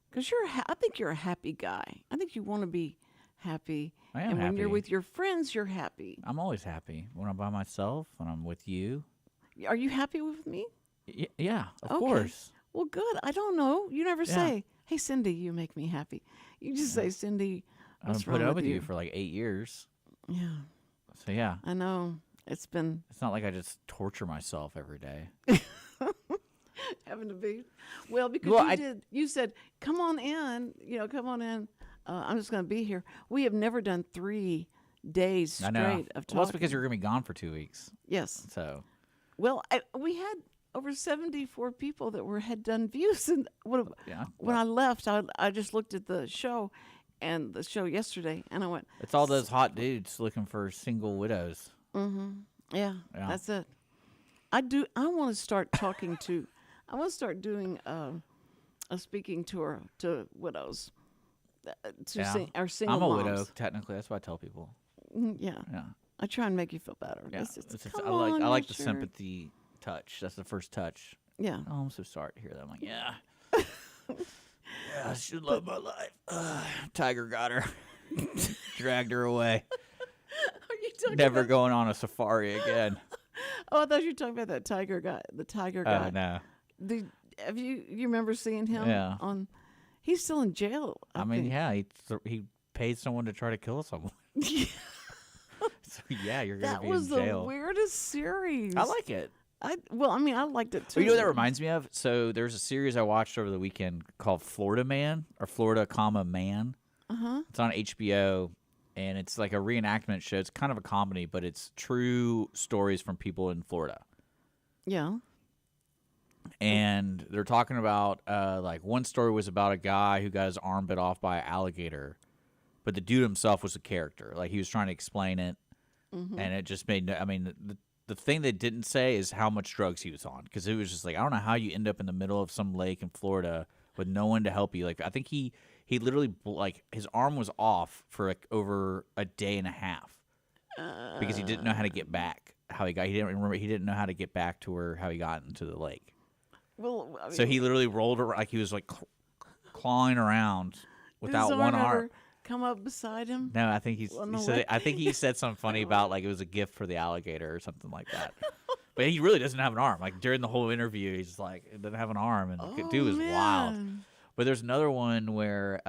Because I think you're a happy guy. I think you want to be happy. I am and when happy. you're with your friends, you're happy. I'm always happy when I'm by myself, when I'm with you. Are you happy with me? Yeah, of Okay. course. Well, good. I don't know. You never Yeah. say, "Hey, Cindy, you make me happy." You just say, "Cindy, I've what's been wrong putting up with with you?" you for like 8 years. Yeah, So yeah, I know. It's been it's not like I just torture myself every day. having to be. Well, because Well, you said, "Come on in." Come on in. I'm just going to be here. We have never done 3 days I straight know. of talking. Well, that's because you're gonna be gone for 2 weeks. Yes. So Well, we had over 74 people that had done views, and yeah, when I left, I just looked at the show, and the show yesterday, and I went, it's all those hot dudes looking for single widows. yeah, Yeah. that's it. I want to start talking to. I want to start doing a speaking tour to widows, to Yeah. our single I'm a moms. widow technically. That's what I tell people. Yeah, Yeah. I try and make you feel better. Yeah, It's just, it's just- "Come I on, like the Richard." sympathy touch. That's the first touch. Yeah. Oh, I'm so sorry to hear that. I'm like, yeah, yeah, I should love my life. Tiger got her, dragged her away. Are you talking Never about- going on a safari again. Oh, I thought you were talking about that tiger guy. The tiger guy. Oh no. Have you remember seeing him? Yeah. He's still in jail. I mean, think. yeah, he paid someone to try to kill someone. So yeah, you're gonna That be was in jail. the weirdest series. I like it. I liked it too. Oh, you know what that reminds me of? So there's a series I watched over the weekend called Florida Man or Florida, Man. It's on HBO, and it's like a reenactment show. It's kind of a comedy, but it's true stories from people in Florida. Yeah. And they're talking about like one story was about a guy who got his arm bit off by an alligator, but the dude himself was a character. Like he was trying to explain it, and it just made. I mean, the thing they didn't say is how much drugs he was on, because it was just like, I don't know how you end up in the middle of some lake in Florida with no one to help you. Like I think he literally like his arm was off for like over a day and a half because he didn't know how to get back. He didn't know how to get back to how he got into the lake. Well, I mean, So he literally rolled around, like he was like clawing around did without his one arm arm. ever come up beside him. No, I think On the he said way? I think he said something funny about like it was a gift for the alligator or something like that. But he really doesn't have an arm. Like during the whole interview, he's just like, it doesn't have an arm, and the dude was wild. Man. But there's another one where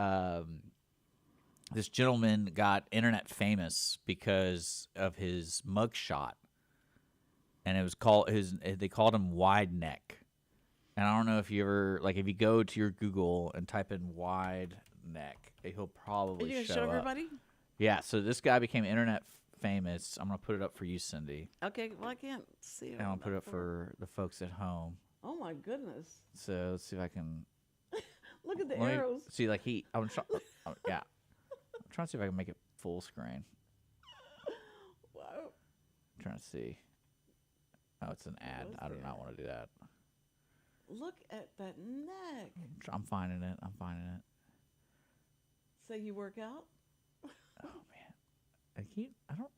this gentleman got internet famous because of his mugshot, and it was they called him Wide Neck. And I don't know if you ever if you go to your Google and type in Wide Neck, he'll Are probably you gonna show show up. everybody? Yeah, so this guy became internet famous. I'm gonna put it up for you, Cindy, Okay. Well, I can't see it. and I'll on put that it up for the folks at home. Oh my goodness! So let's see if I can. Look at the let me arrows. see, like I'm trying to see if I can make it full screen. Wow. I'm trying to see. Oh, it's an ad. What's I do the not want to do that. Look at that neck. I'm finding it. Say you work out. Oh man, I don't.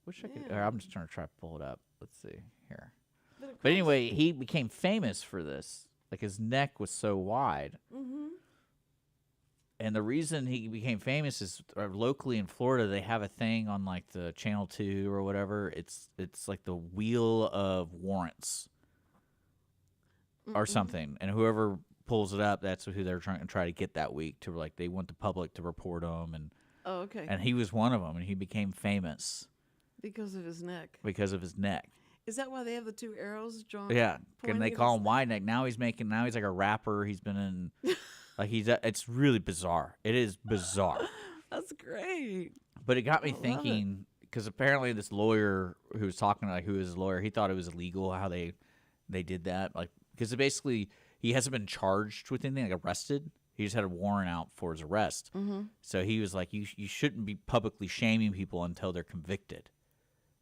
Wish I could. Man. I'm just trying to pull it up. Let's see here. But But anyway, he became famous for this. Like his neck was so wide. Mm-hmm. And the reason he became famous is locally in Florida, they have a thing on like the Channel 2 or whatever. It's like the Wheel of Warrants or something. And whoever pulls it up, that's who they're trying to get that week to like they want the public to report them. Oh, okay. And he was one of them, and he became famous Because of his neck. because of his neck. Is that why they have the 2 arrows drawn? Yeah, pointing and they at call his him neck? Wide Neck. Now he's like a rapper. He's been in like it's really bizarre. It is bizarre. That's great. But it got me I love it. thinking because apparently this lawyer who was talking who is a lawyer, he thought it was illegal how they did that, like because basically he hasn't been charged with anything, like arrested. He just had a warrant out for his arrest. So he was like, you shouldn't be publicly shaming people until they're convicted,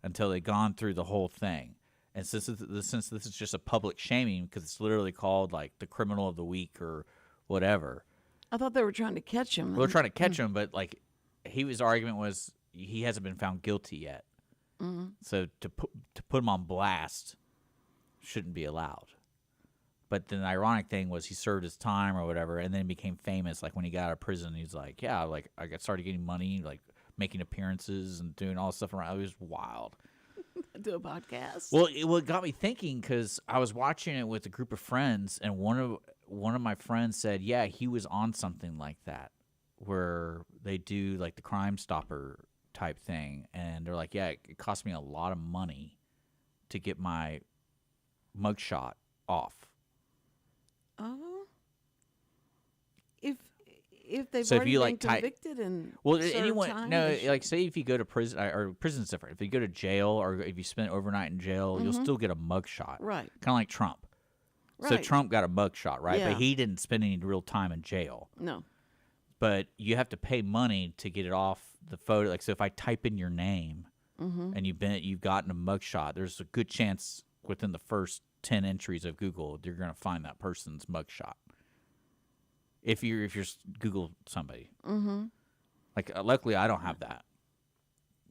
until they've gone through the whole thing. And since this is just a public shaming, because it's literally called like the criminal of the week or whatever. I thought they were trying to catch him. We're trying to catch him, but like his argument was he hasn't been found guilty yet. So to put him on blast shouldn't be allowed. But then the ironic thing was he served his time or whatever, and then became famous. Like when he got out of prison, he's like, yeah, like started getting money, like making appearances and doing all this stuff around. It was wild. Do a podcast. Well, it got me thinking because I was watching it with a group of friends, and one of my friends said, yeah, he was on something like that, where they do like the Crime Stopper type thing, and they're like, yeah, it cost me a lot of money to get my mugshot off. Oh, if they've So if already you, been like, convicted and Well, served anyone, time, no, they should- like say if you go to prison, or prison's different. If you go to jail or if you spend overnight in jail, you'll still get a mugshot. Right. Kind of like Trump. So Right. Trump got a mugshot, right? Yeah. But he didn't spend any real time in jail. No. But you have to pay money to get it off the photo. Like, so if I type in your name and you've gotten a mugshot, there's a good chance within the first 10 entries of Google, you're going to find that person's mugshot. If you're Google somebody. Mm-hmm. Like, luckily I don't have that,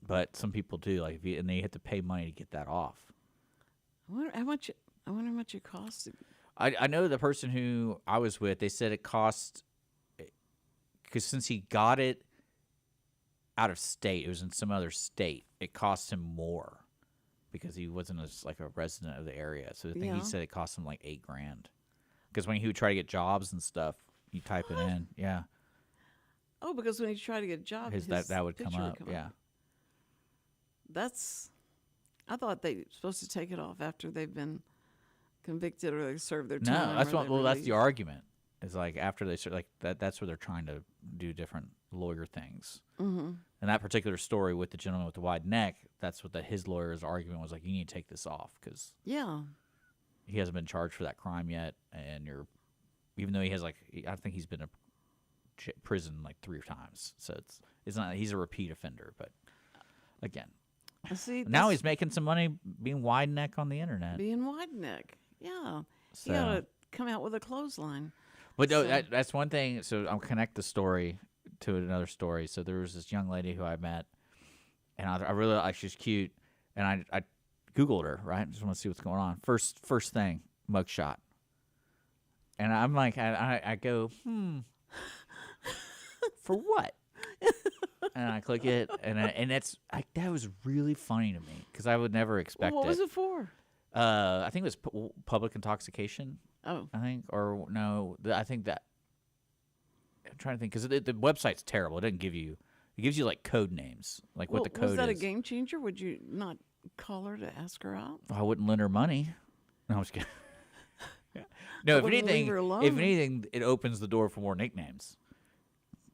but some people do. Like, and they have to pay money to get that off. I wonder how much it costs. I know the person who I was with. They said it cost, because since he got it out of state, it was in some other state. It cost him more because he wasn't like a resident of the area. So I think Yeah. he said it cost him like $8,000. Because when he would try to get jobs and stuff, you type it in, yeah. Oh, because when you try to get a job, That would come picture up, yeah. I thought they were supposed to take it off after they've been convicted or they served their No, time. that's or what. they Well, that's released. the argument. It's like after they like that. That's where they're trying to do different lawyer things. Mm-hmm. And that particular story with the gentleman with the wide neck, that's what his lawyer's argument was like. You need to take this off because Yeah. he hasn't been charged for that crime yet, and even though he has I think he's been to prison like 3 times. So it's not he's a repeat offender, but again, See, now that's he's making some money being wide neck on the internet. being wide neck. Yeah. So- You got to come out with a clothesline. But no, So- that's one thing. So I'll connect the story to another story. So there was this young lady who I met, and I really like she's cute, and I Googled her, right? Just want to see what's going on. First thing, mugshot, and I'm like, I go, for what? And I click it, and that was really funny to me because I would never expect Well, what it. was it for? I think it was public intoxication. Oh. I think, or no, I think that. I'm trying to think because the website's terrible. It doesn't give you. It gives you like code names, like what the code was that is. a game changer? Would you not call her to ask her out? I wouldn't lend her money. No, I'm just kidding. No, if wouldn't leave anything, her alone. if anything, it opens the door for more nicknames.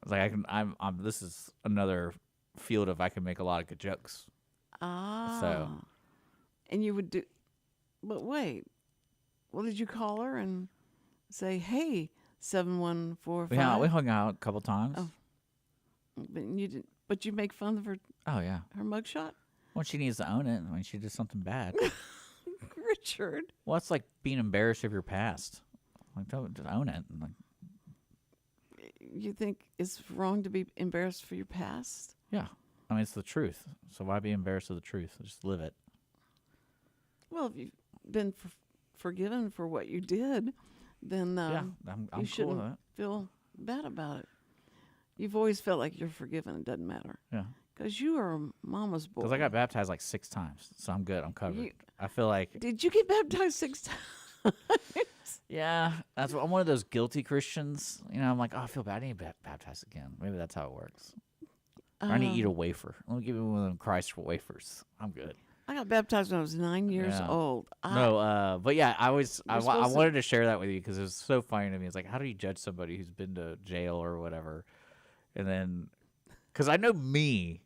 It's like I'm. This is another field of I can make a lot of good jokes. Ah. And you would do. But wait. Well, did you call her and say, "Hey, 7145"? Yeah, we hung out a couple times. Oh. But you didn't. But you make fun of her Oh yeah. mugshot, Well, she needs to own it when she did something bad. Richard. Well, it's like being embarrassed of your past. Like, don't just own it. Like, You think it's wrong to be embarrassed for your past? yeah. I mean, it's the truth. So why be embarrassed of the truth? Just live it. Well, if you've been forgiven for what you did, then Yeah, I'm you cool shouldn't with that. feel bad about it. You've always felt like you're forgiven. It doesn't matter. Yeah. Because you are a mama's boy. Because I got baptized like 6 times. So I'm good. I'm covered. You- I feel like, Did you get baptized 6 times? yeah, I'm one of those guilty Christians. You know, I'm like, oh, I feel bad. I need to get baptized again. Maybe that's how it works. Or I need to eat a wafer. Let me give me one of them Christ wafers. I'm good. I got baptized when I was 9 years Yeah. old. But yeah, I We're I supposed to- wanted to share that with you because it was so funny to me. It's like, how do you judge somebody who's been to jail or whatever? And then, because I know me,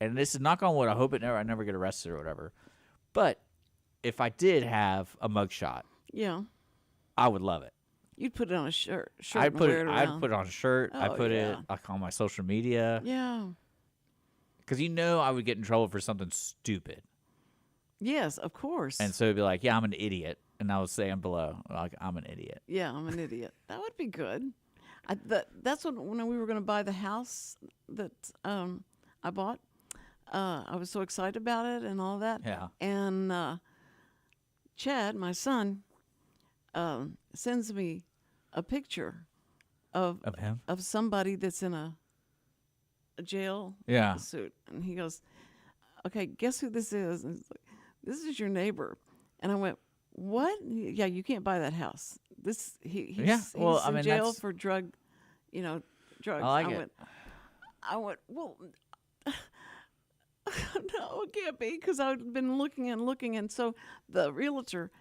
and this is knock on wood, I hope I never get arrested or whatever. But if I did have a mugshot, Yeah. I would love it. You'd put it on a shirt. I'd and put wear it. it I'd around. put it on a shirt. I Oh, put it yeah. like on my social media Yeah. because I would get in trouble for something stupid, Yes, of course. and so it'd be like, yeah, I'm an idiot, and I would say I'm below, like I'm an idiot. Yeah, I'm an idiot. That would be good. That's when we were going to buy the house that I bought. I was so excited about it and all that. Yeah. And Chad, my son, sends me a picture of him? of somebody that's in a jail Yeah. suit, and he goes, "Okay, guess who this is?" And he's like, "This is your neighbor." And I went, "What? Yeah, you can't buy that house. He's well, I in mean, jail that's- for drugs." I like it. I went, well, no, it can't be, because I've been looking and looking, and so the realtor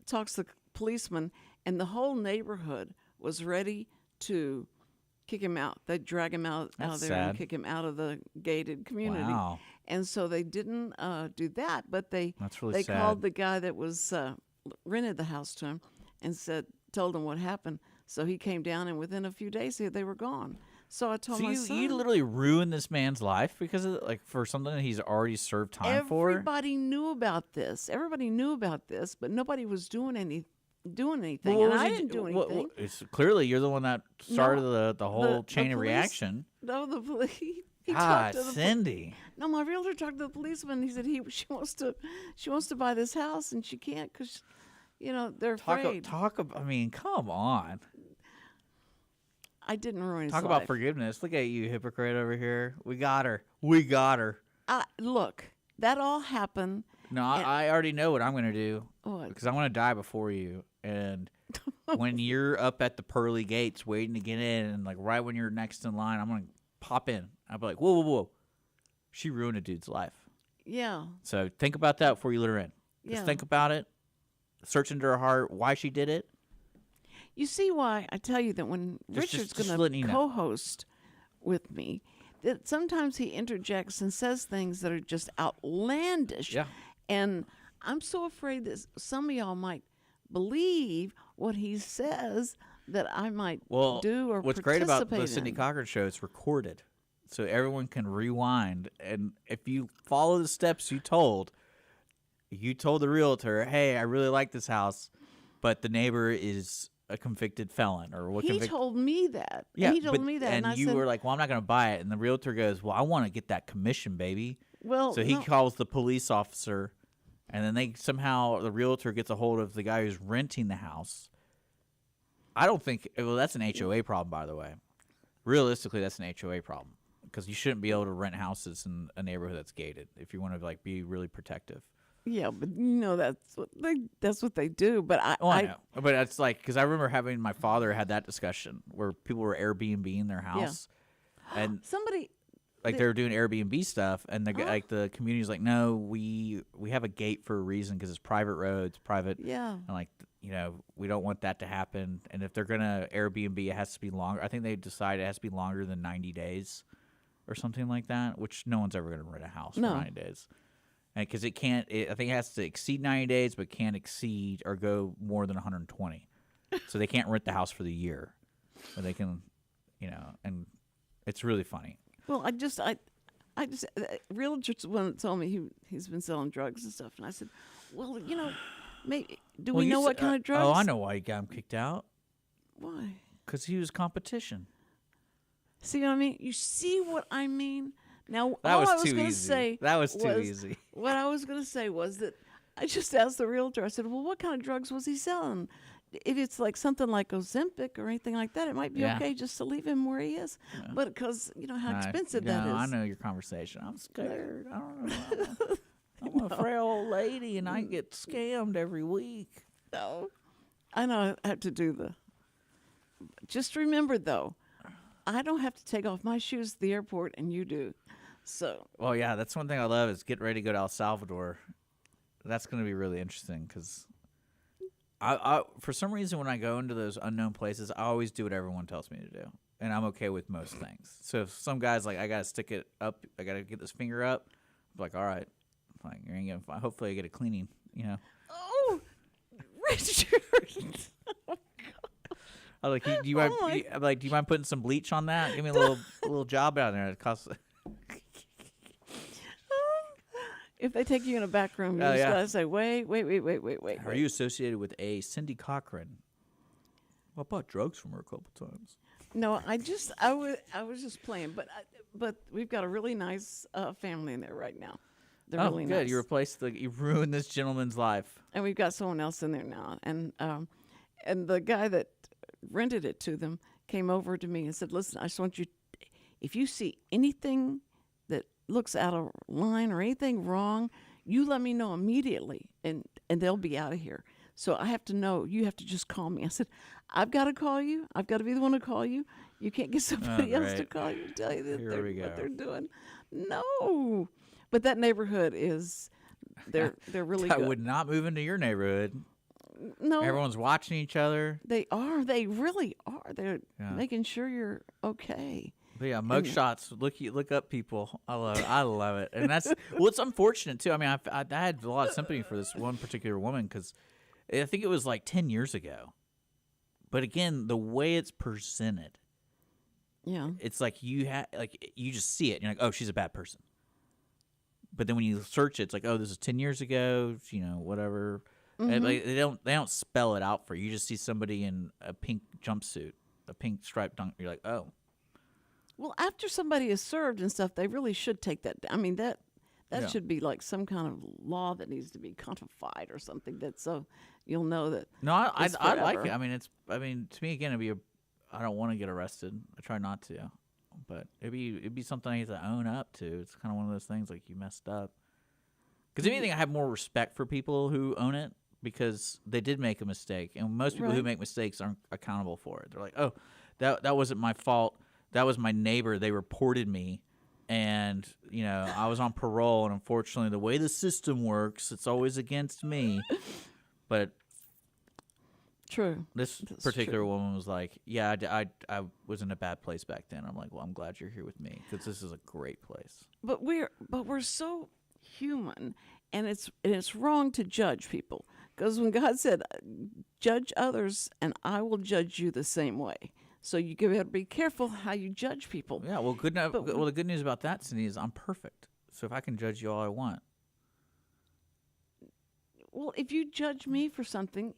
talks to the policeman, and the whole neighborhood was ready to kick him out. They'd drag him out That's of there sad. and kick him out of the gated community. Wow. And so they didn't do that, but they That's really they sad. called the guy that was rented the house to him and told him what happened. So he came down, and within a few days they were gone. So I told So my son, you literally ruined this man's life because of for something that he's already served time for. everybody knew about this. Everybody knew about this, but nobody was doing anything. Well, what And was I he didn't do what- anything. it's clearly you're the one that started No, the whole the chain of police- reaction. No, the police. He God, talked to the Cindy. No, my realtor talked to the policeman. He said she wants to buy this house, and she can't because, they're afraid. Talk about. I mean, come on. I didn't ruin his Talk life. about forgiveness. Look at you, hypocrite over here. We got her. We got her. Look, that all happened. No, I already know what I'm going to do. What? Because I'm going to die before you. And when you're up at the pearly gates waiting to get in, and like right when you're next in line, I'm going to pop in. I'll be like, whoa, whoa, whoa. She ruined a dude's life. Yeah. So think about that before you let her in. Just Yeah. think about it. Search into her heart, why she did it. You see why I tell you that when Just Richard's letting going you to know. co-host with me, that sometimes he interjects and says things that are just outlandish. Yeah. And I'm so afraid that some of y'all might believe what he says that I might Well, do or what's great about the participate Cindy in. Cochran show, it's recorded. So everyone can rewind. And if you follow the steps you told the realtor, hey, I really like this house, but the neighbor is a convicted felon or what He convicted. told me that. Yeah, he told but- me that, and I you said, were like, "Well, I'm not going to buy it." And the realtor goes, "Well, I want to get that commission, baby." well, So he no, calls the police officer, and then the realtor gets a hold of the guy who's renting the house. I don't think. Well, that's an HOA problem, by the way. Realistically, that's an HOA problem because you shouldn't be able to rent houses in a neighborhood that's gated if you want to like be really protective. yeah, but that's what they do. But Oh, I know. But it's like, because I remember having my father had that discussion where people were Airbnb-ing their house. And somebody. like they were doing Airbnb stuff. And like the community's like, no, we have a gate for a reason because it's private roads, private. Yeah. And like, we don't want that to happen. And if they're going to Airbnb, it has to be longer. I think they decided it has to be longer than 90 days or something like that, which no one's ever going to rent a house No. for 90 days. Because I think it has to exceed 90 days, but can't exceed or go more than 120. So they can't rent the house for the year. But they can, and it's really funny. Well, I just realtor's one that told me he's been selling drugs and stuff, and I said, well, maybe do we know what kind of drugs? Oh, I know why you got him kicked out. Why? Because he was competition. See what I mean? You see what I mean? Now, That all was I was too going to easy. say That was too easy. What I was going to say was that I just asked the realtor. I said, "Well, what kind of drugs was he selling? If it's like something like Ozempic or anything like that, it might be Yeah. okay just to leave him where he is." But because how expensive that is. I know your conversation. I'm scared. I don't know. I'm a frail old lady, and I get scammed every week. No, I know I have to do the. Just remember, though, I don't have to take off my shoes at the airport, and you do. So Well, yeah, that's one thing I love is get ready to go to El Salvador. That's going to be really interesting because I for some reason when I go into those unknown places, I always do what everyone tells me to do, and I'm okay with most things. So if some guy's like, I got to stick it up, I got to get this finger up, I'm like, all right, like you ain't gonna. Hopefully, I get a cleaning. oh, Richard. I was like, do you Oh mind? my- I'm like, do you mind putting some bleach on that? Give me a little job out there. It costs. If they take you in a back room, you Oh, just yeah. gotta say, wait. Are you associated with a Cindy Cochran? Well, I bought drugs from her a couple times. No, I was just playing, but we've got a really nice family in there right now. They're Oh, really good. nice. You ruined this gentleman's life. And we've got someone else in there now, and And the guy that rented it to them came over to me and said, listen, I just want you, if you see anything that looks out of line or anything wrong, you let me know immediately, and they'll be out of here. So I have to know. You have to just call me. I said, I've got to call you. I've got to be the one to call you. You can't get somebody else to call you and tell you that what they're doing. No. But that neighborhood is, they're really I good. would not move into your neighborhood. No. Everyone's watching each other. They are. They really are. They're making sure you're okay. But yeah, mug shots. Look up people. I love it. And that's it's unfortunate too. I mean, I had a lot of sympathy for this one particular woman because I think it was like 10 years ago. But again, the way it's presented, it's like you just see it. And you're like, oh, she's a bad person. But then when you search it, it's like, oh, this is 10 years ago. Whatever. And like, they don't spell it out for you. You just see somebody in a pink jumpsuit, a pink striped dunk. You're like, oh. Well, after somebody is served and stuff, they really should take that. I mean, that should be like some kind of law that needs to be codified or something. That so you'll know that. No, I like it. I mean, to me again, I don't want to get arrested. I try not to, but it'd be something I have to own up to. It's kind of one of those things like you messed up. Because if anything, I have more respect for people who own it because they did make a mistake, and most people who make mistakes aren't accountable for it. They're like, oh, that wasn't my fault. That was my neighbor. They reported me, and I was on parole. And unfortunately, the way the system works, it's always against me. But true. This particular woman was like, "Yeah, I was in a bad place back then." I'm like, "Well, I'm glad you're here with me because this is a great place." But we're so human, and it's wrong to judge people because when God said, "Judge others, and I will judge you the same way." So you better be careful how you judge people. Yeah, well, the good news about that, Cindy, is I'm perfect. So if I can judge you all I want. Well, if you judge me for something,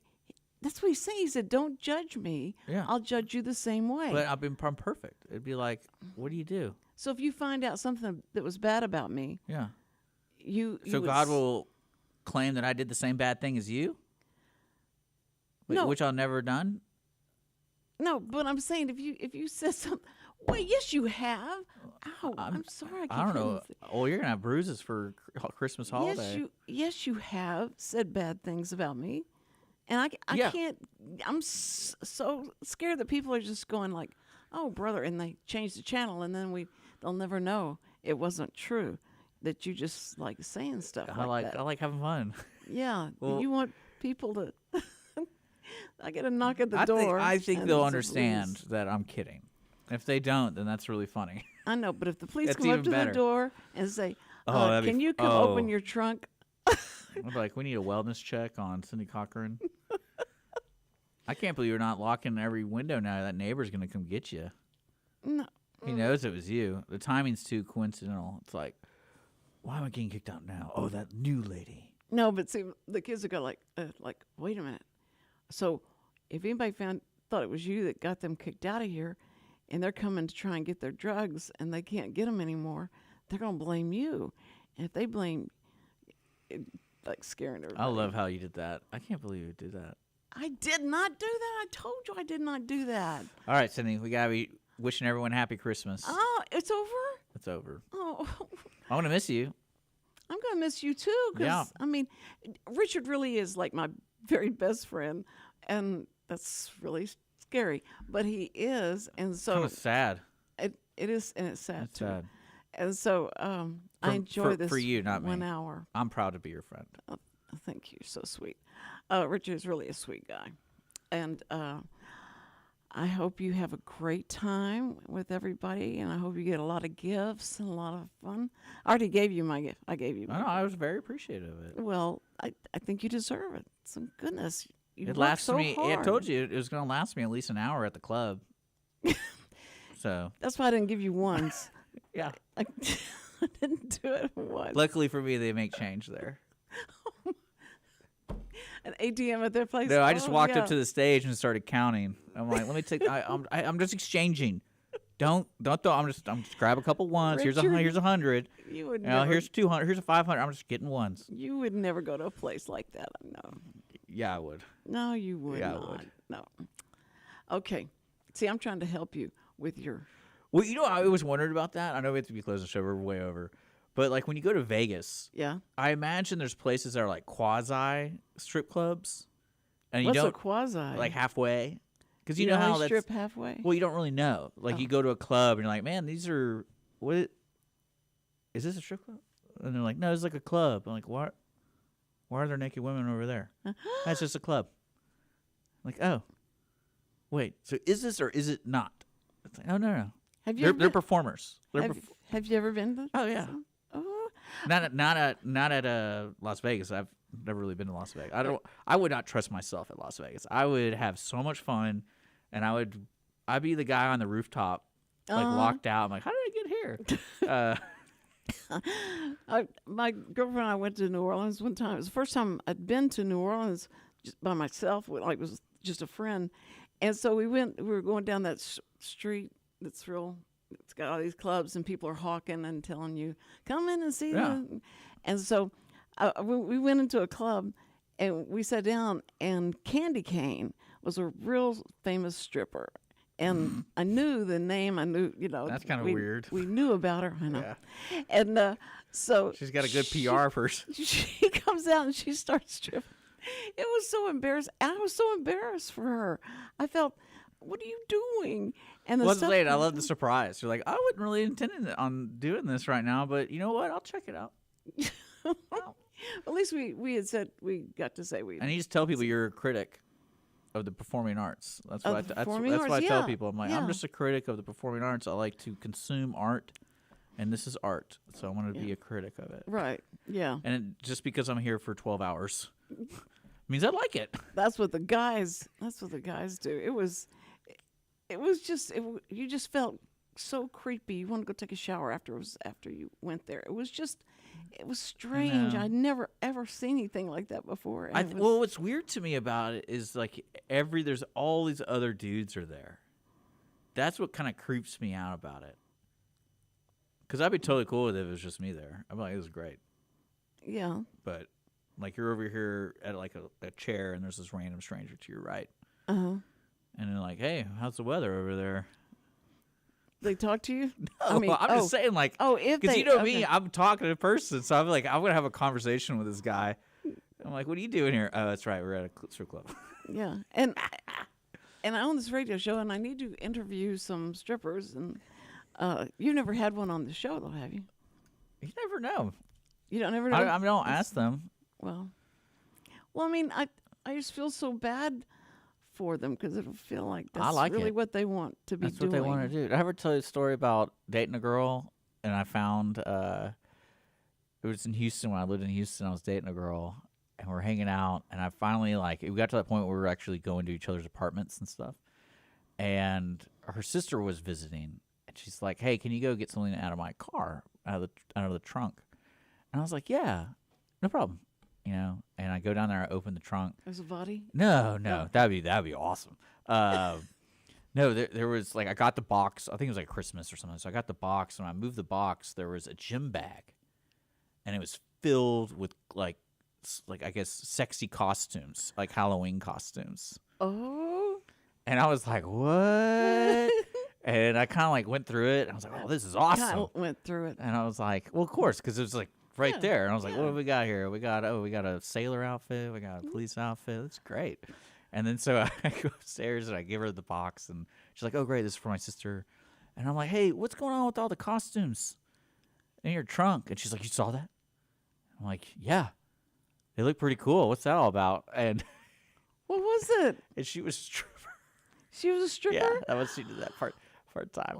that's what he's saying. He said, don't judge me. Yeah. I'll judge you the same way. But I'm perfect. It'd be like, what do you do? So if you find out something that was bad about me, so God will claim that I did the same bad thing as you? No. Which I've never done? No, but I'm saying if you said something, wait, yes, you have. Ow, I'm sorry. I don't know. Well, you're gonna have bruises for Christmas holiday. Yes, you have said bad things about me, and I can't. I'm so scared that people are just going like, "Oh, brother," and they change the channel, and then they'll never know it wasn't true. That you just like saying stuff like that. I like having fun. Yeah, well, you want people to. I get a knock at the door. I think they'll understand that I'm kidding. If they don't, then that's really funny. I know, but if the police come up to the door and say, can you come open your trunk? I'm like, we need a wellness check on Cindy Cochran. I can't believe you're not locking every window now. That neighbor's going to come get you. No. He knows it was you. The timing's too coincidental. It's like, why am I getting kicked out now? Oh, that new lady. No, but see, the kids would go like, wait a minute. So if anybody thought it was you that got them kicked out of here and they're coming to try and get their drugs and they can't get them anymore, they're going to blame you. And if they blame, like scaring everybody. I love how you did that. I can't believe you did that. I did not do that. I told you I did not do that. All right, Cindy, we got to be wishing everyone happy Christmas. Oh, it's over? It's over. Oh. I'm going to miss you. I'm going to miss you too because, I mean, Richard really is like my very best friend, and that's really scary. But he is, and so kind of sad. It is, and it's sad it's too. Sad. And so I enjoy this for you, not 1 me. hour. I'm proud to be your friend. Oh, thank you, so sweet. Richard is really a sweet guy, and I hope you have a great time with everybody, and I hope you get a lot of gifts and a lot of fun. I already gave you my gift. I gave you my gift. I was very appreciative of it. Well, I think you deserve it. Some goodness. It lasted me. I told you it was going to last me at least an hour at the club. So that's why I didn't give you ones. Yeah. I didn't do it once. Luckily for me, they make change there. An ATM at their place? No, I just walked up to the stage and started counting. I'm like, let me take. I'm just exchanging. Don't. I'm just grab a couple ones. Richard, Here's 100. You would never. Here's 200. Here's a 500. I'm just getting ones. You would never go to a place like that. I know. Yeah, I would. No, you would Yeah, not. I would. No. Okay. See, I'm trying to help you with your. Well, I always wondered about that. I know we have to be closing the show. We're way over. But, like, when you go to Vegas, Yeah. I imagine there's places that are, like, quasi strip clubs. And you What's don't, a quasi? like, halfway. Because you you know how only that's. strip halfway? Well, you don't really know. Like, you go to a club and you're like, man, these are. What? Is this a strip club? And they're like, no, it's like a club. I'm like, what? Why are there naked women over there? That's just a club. I'm like, oh. Wait, so is this or is it not? It's like, oh, no. Have you They're ever performers. have you ever been to? Oh, yeah. Oh, Not at Las Vegas. I've never really been to Las Vegas. I would not trust myself at Las Vegas. I would have so much fun, and I'd be the guy on the rooftop, like locked out. I'm like, how did I get here? my girlfriend and I went to New Orleans one time. It was the first time I'd been to New Orleans just by myself. Like, it was just a friend. And so we were going down that street that's real. It's got all these clubs and people are hawking and telling you, come in and see them. And so we went into a club and we sat down, and Candy Cane was a real famous stripper. And I knew the name. I knew, That's kind of weird. We knew about her. I know. Yeah. And so She's got a good PR person. She comes out and she starts stripping. It was so embarrassing. I was so embarrassed for her. I felt, what are you doing? And the What's stuff late? I love the surprise. You're like, I wasn't really intending on doing this right now, but you know what? I'll check it out. At least we had said, we got to say we. And you just tell people you're a critic of the performing arts. That's what that's what I tell people. I'm like, I'm just a critic of the performing arts. I like to consume art, and this is art, so I want to be a critic of it. Right. Yeah. And just because I'm here for 12 hours means I like it. That's what the guys do. It was just you just felt so creepy. You want to go take a shower after you went there. It was strange. I'd never ever seen anything like that before. Well, what's weird to me about it is like there's all these other dudes are there. That's what kind of creeps me out about it. Because I'd be totally cool with it if it was just me there. I'm like, this is great. Yeah. But like you're over here at like a chair and there's this random stranger to your right. Uh-huh. And they're like, hey, how's the weather over there? They talk to you? No, I'm just saying, like, because me, I'm talking to a person, so I'm like, I'm gonna have a conversation with this guy. I'm like, what are you doing here? Oh, that's right, we're at a strip club. Yeah, and I own this radio show, and I need to interview some strippers. And you never had one on the show, though, have you? You never know. You don't never know. I don't ask them. Well, I mean, I just feel so bad for them because it'll feel like that's really what they want to be doing. That's what they want to do. Did I ever tell you a story about dating a girl and I found it was in Houston when I lived in Houston. I was dating a girl and we're hanging out and I finally we got to that point where we were actually going to each other's apartments and stuff. And her sister was visiting and she's like, "Hey, can you go get something out of my car, out of the trunk?" And I was like, "Yeah, no problem." And I go down there, I open the trunk. There's a body? No, that'd be awesome. No, there was I got the box. I think it was like Christmas or something. So I got the box, and when I moved the box, there was a gym bag, and it was filled with like I guess sexy costumes, like Halloween costumes. Oh. And I was like, what? And I kind of went through it. And I was like, oh, this is awesome. Went through it. And I was like, well, of course, because it was right there. And I was like, what do we got here? We got a sailor outfit. We got a police outfit. That's great. And then so I go upstairs and I give her the box. And she's like, oh, great. This is for my sister. And I'm like, hey, what's going on with all the costumes in your trunk? And she's like, you saw that? I'm like, yeah. They look pretty cool. What's that all about? And what was it? And she was a stripper. She was a stripper? Yeah, that was she did that part time.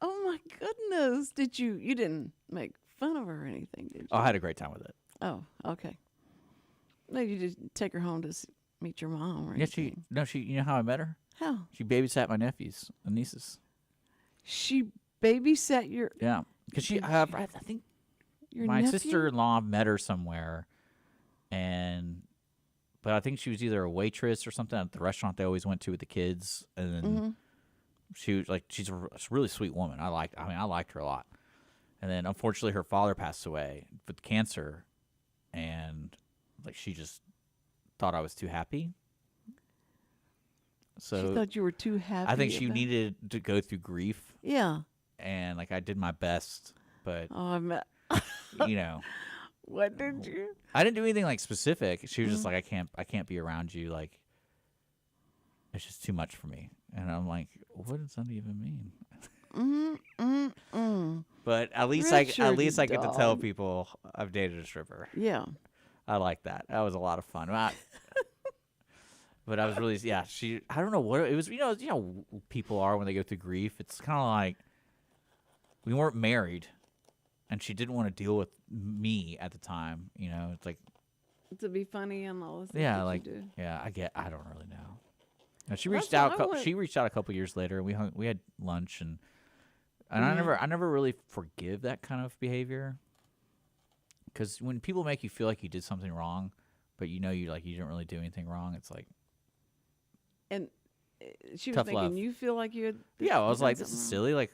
Oh my goodness. You didn't make fun of her or anything, did you? Oh, I had a great time with it. Oh, okay. No, you just take her home to meet your mom or anything. She you know how I met her? How? She babysat my nephews and nieces. She babysat your... Yeah, because I think your my nephew? sister-in-law met her somewhere, but I think she was either a waitress or something at the restaurant they always went to with the kids, and then she was she's a really sweet woman. I liked her a lot. And then unfortunately her father passed away with cancer, and she just thought I was too happy. So She thought you were too happy. I think she about- needed to go through grief, Yeah. and like I did my best, but Oh, I'm. you know, What did you? I didn't do anything like specific. She was just like, I can't be around you. Like, it's just too much for me. And I'm like, what does that even mean? But at least I get to tell dog. people I've dated a stripper. Yeah. I like that. That was a lot of fun. But I was really, yeah. I don't know what it was. You know, people are when they go through grief. It's kind of like we weren't married, and she didn't want to deal with me at the time. You know, it's like, To be funny and all this. yeah, that like, you do. yeah. I don't really know. And she That's reached out. what I would- She reached out a couple years later. We had lunch, and Mhm. I never really forgive that kind of behavior. Because when people make you feel like you did something wrong, but you didn't really do anything wrong, it's like, And she was Tough making love. you feel like you had. yeah. I was done like, this is something silly. Like,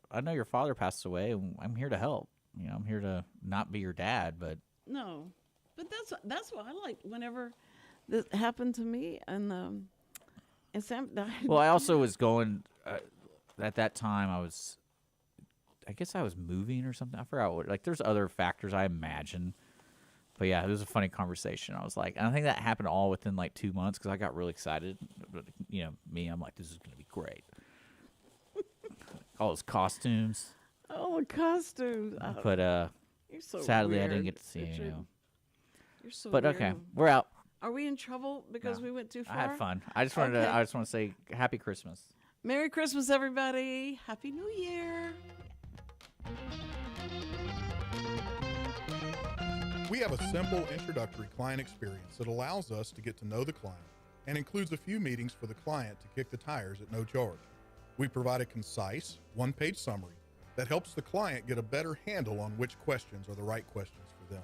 I know your father passed away, and I'm here to help. You know, I'm here to not be your dad, but wrong. No, but that's what I like. Whenever this happened to me, and Sam died. well, I also was going at that time. I guess I was moving or something. I forgot what. Like, there's other factors I imagine. But yeah, it was a funny conversation. I was like, and I think that happened all within like 2 months because I got really excited. But, you know, I'm like, this is gonna be great. All those costumes, Oh, the costumes. but You're so sadly I weird, didn't get to see it. Richard. You know. You're so But weird. okay, we're out. Are we in trouble because No, we went too far? I had fun. I just wanted Okay. to. I just want to say Happy Christmas. Merry Christmas, everybody. Happy New Year. We have a simple introductory client experience that allows us to get to know the client and includes a few meetings for the client to kick the tires at no charge. We provide a concise, one-page summary that helps the client get a better handle on which questions are the right questions for them.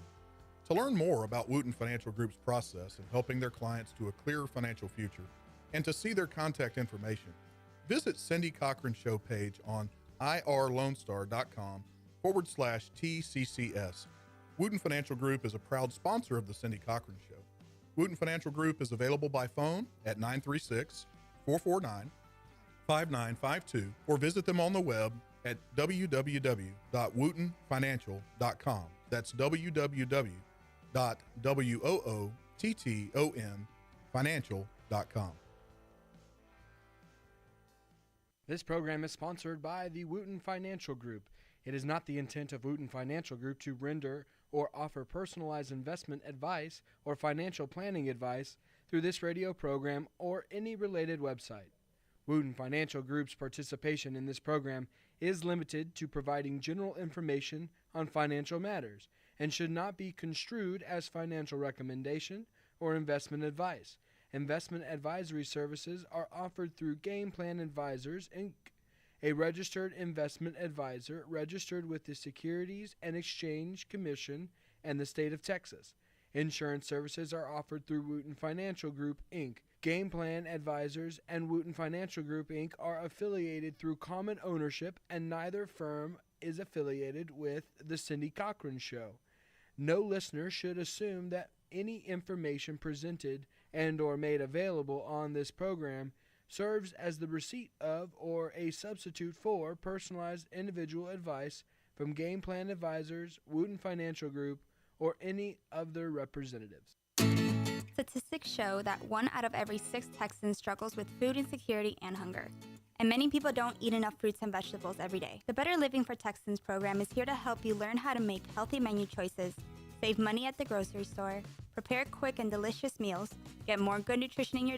To learn more about Wootton Financial Group's process in helping their clients to a clearer financial future and to see their contact information, visit Cindy Cochran Show page on irlonestar.com/TCCS. Wootton Financial Group is a proud sponsor of the Cindy Cochran Show. Wootton Financial Group is available by phone at 936-449-5952 or visit them on the web at www.woottonfinancial.com. That's www.woottonfinancial.com. This program is sponsored by the Wootton Financial Group. It is not the intent of Wootton Financial Group to render or offer personalized investment advice or financial planning advice through this radio program or any related website. Wootton Financial Group's participation in this program is limited to providing general information on financial matters and should not be construed as financial recommendation or investment advice. Investment advisory services are offered through Game Plan Advisors, Inc., a registered investment advisor registered with the Securities and Exchange Commission and the state of Texas. Insurance services are offered through Wootton Financial Group, Inc. Game Plan Advisors and Wootton Financial Group, Inc. are affiliated through common ownership, and neither firm is affiliated with The Cindy Cochran Show. No listener should assume that any information presented and or made available on this program serves as the receipt of or a substitute for personalized individual advice from Game Plan Advisors, Wootton Financial Group, or any of their representatives. Statistics show that 1 out of every 6 Texans struggles with food insecurity and hunger. And many people don't eat enough fruits and vegetables every day. The Better Living for Texans program is here to help you learn how to make healthy menu choices, save money at the grocery store, prepare quick and delicious meals, get more good nutrition in your day,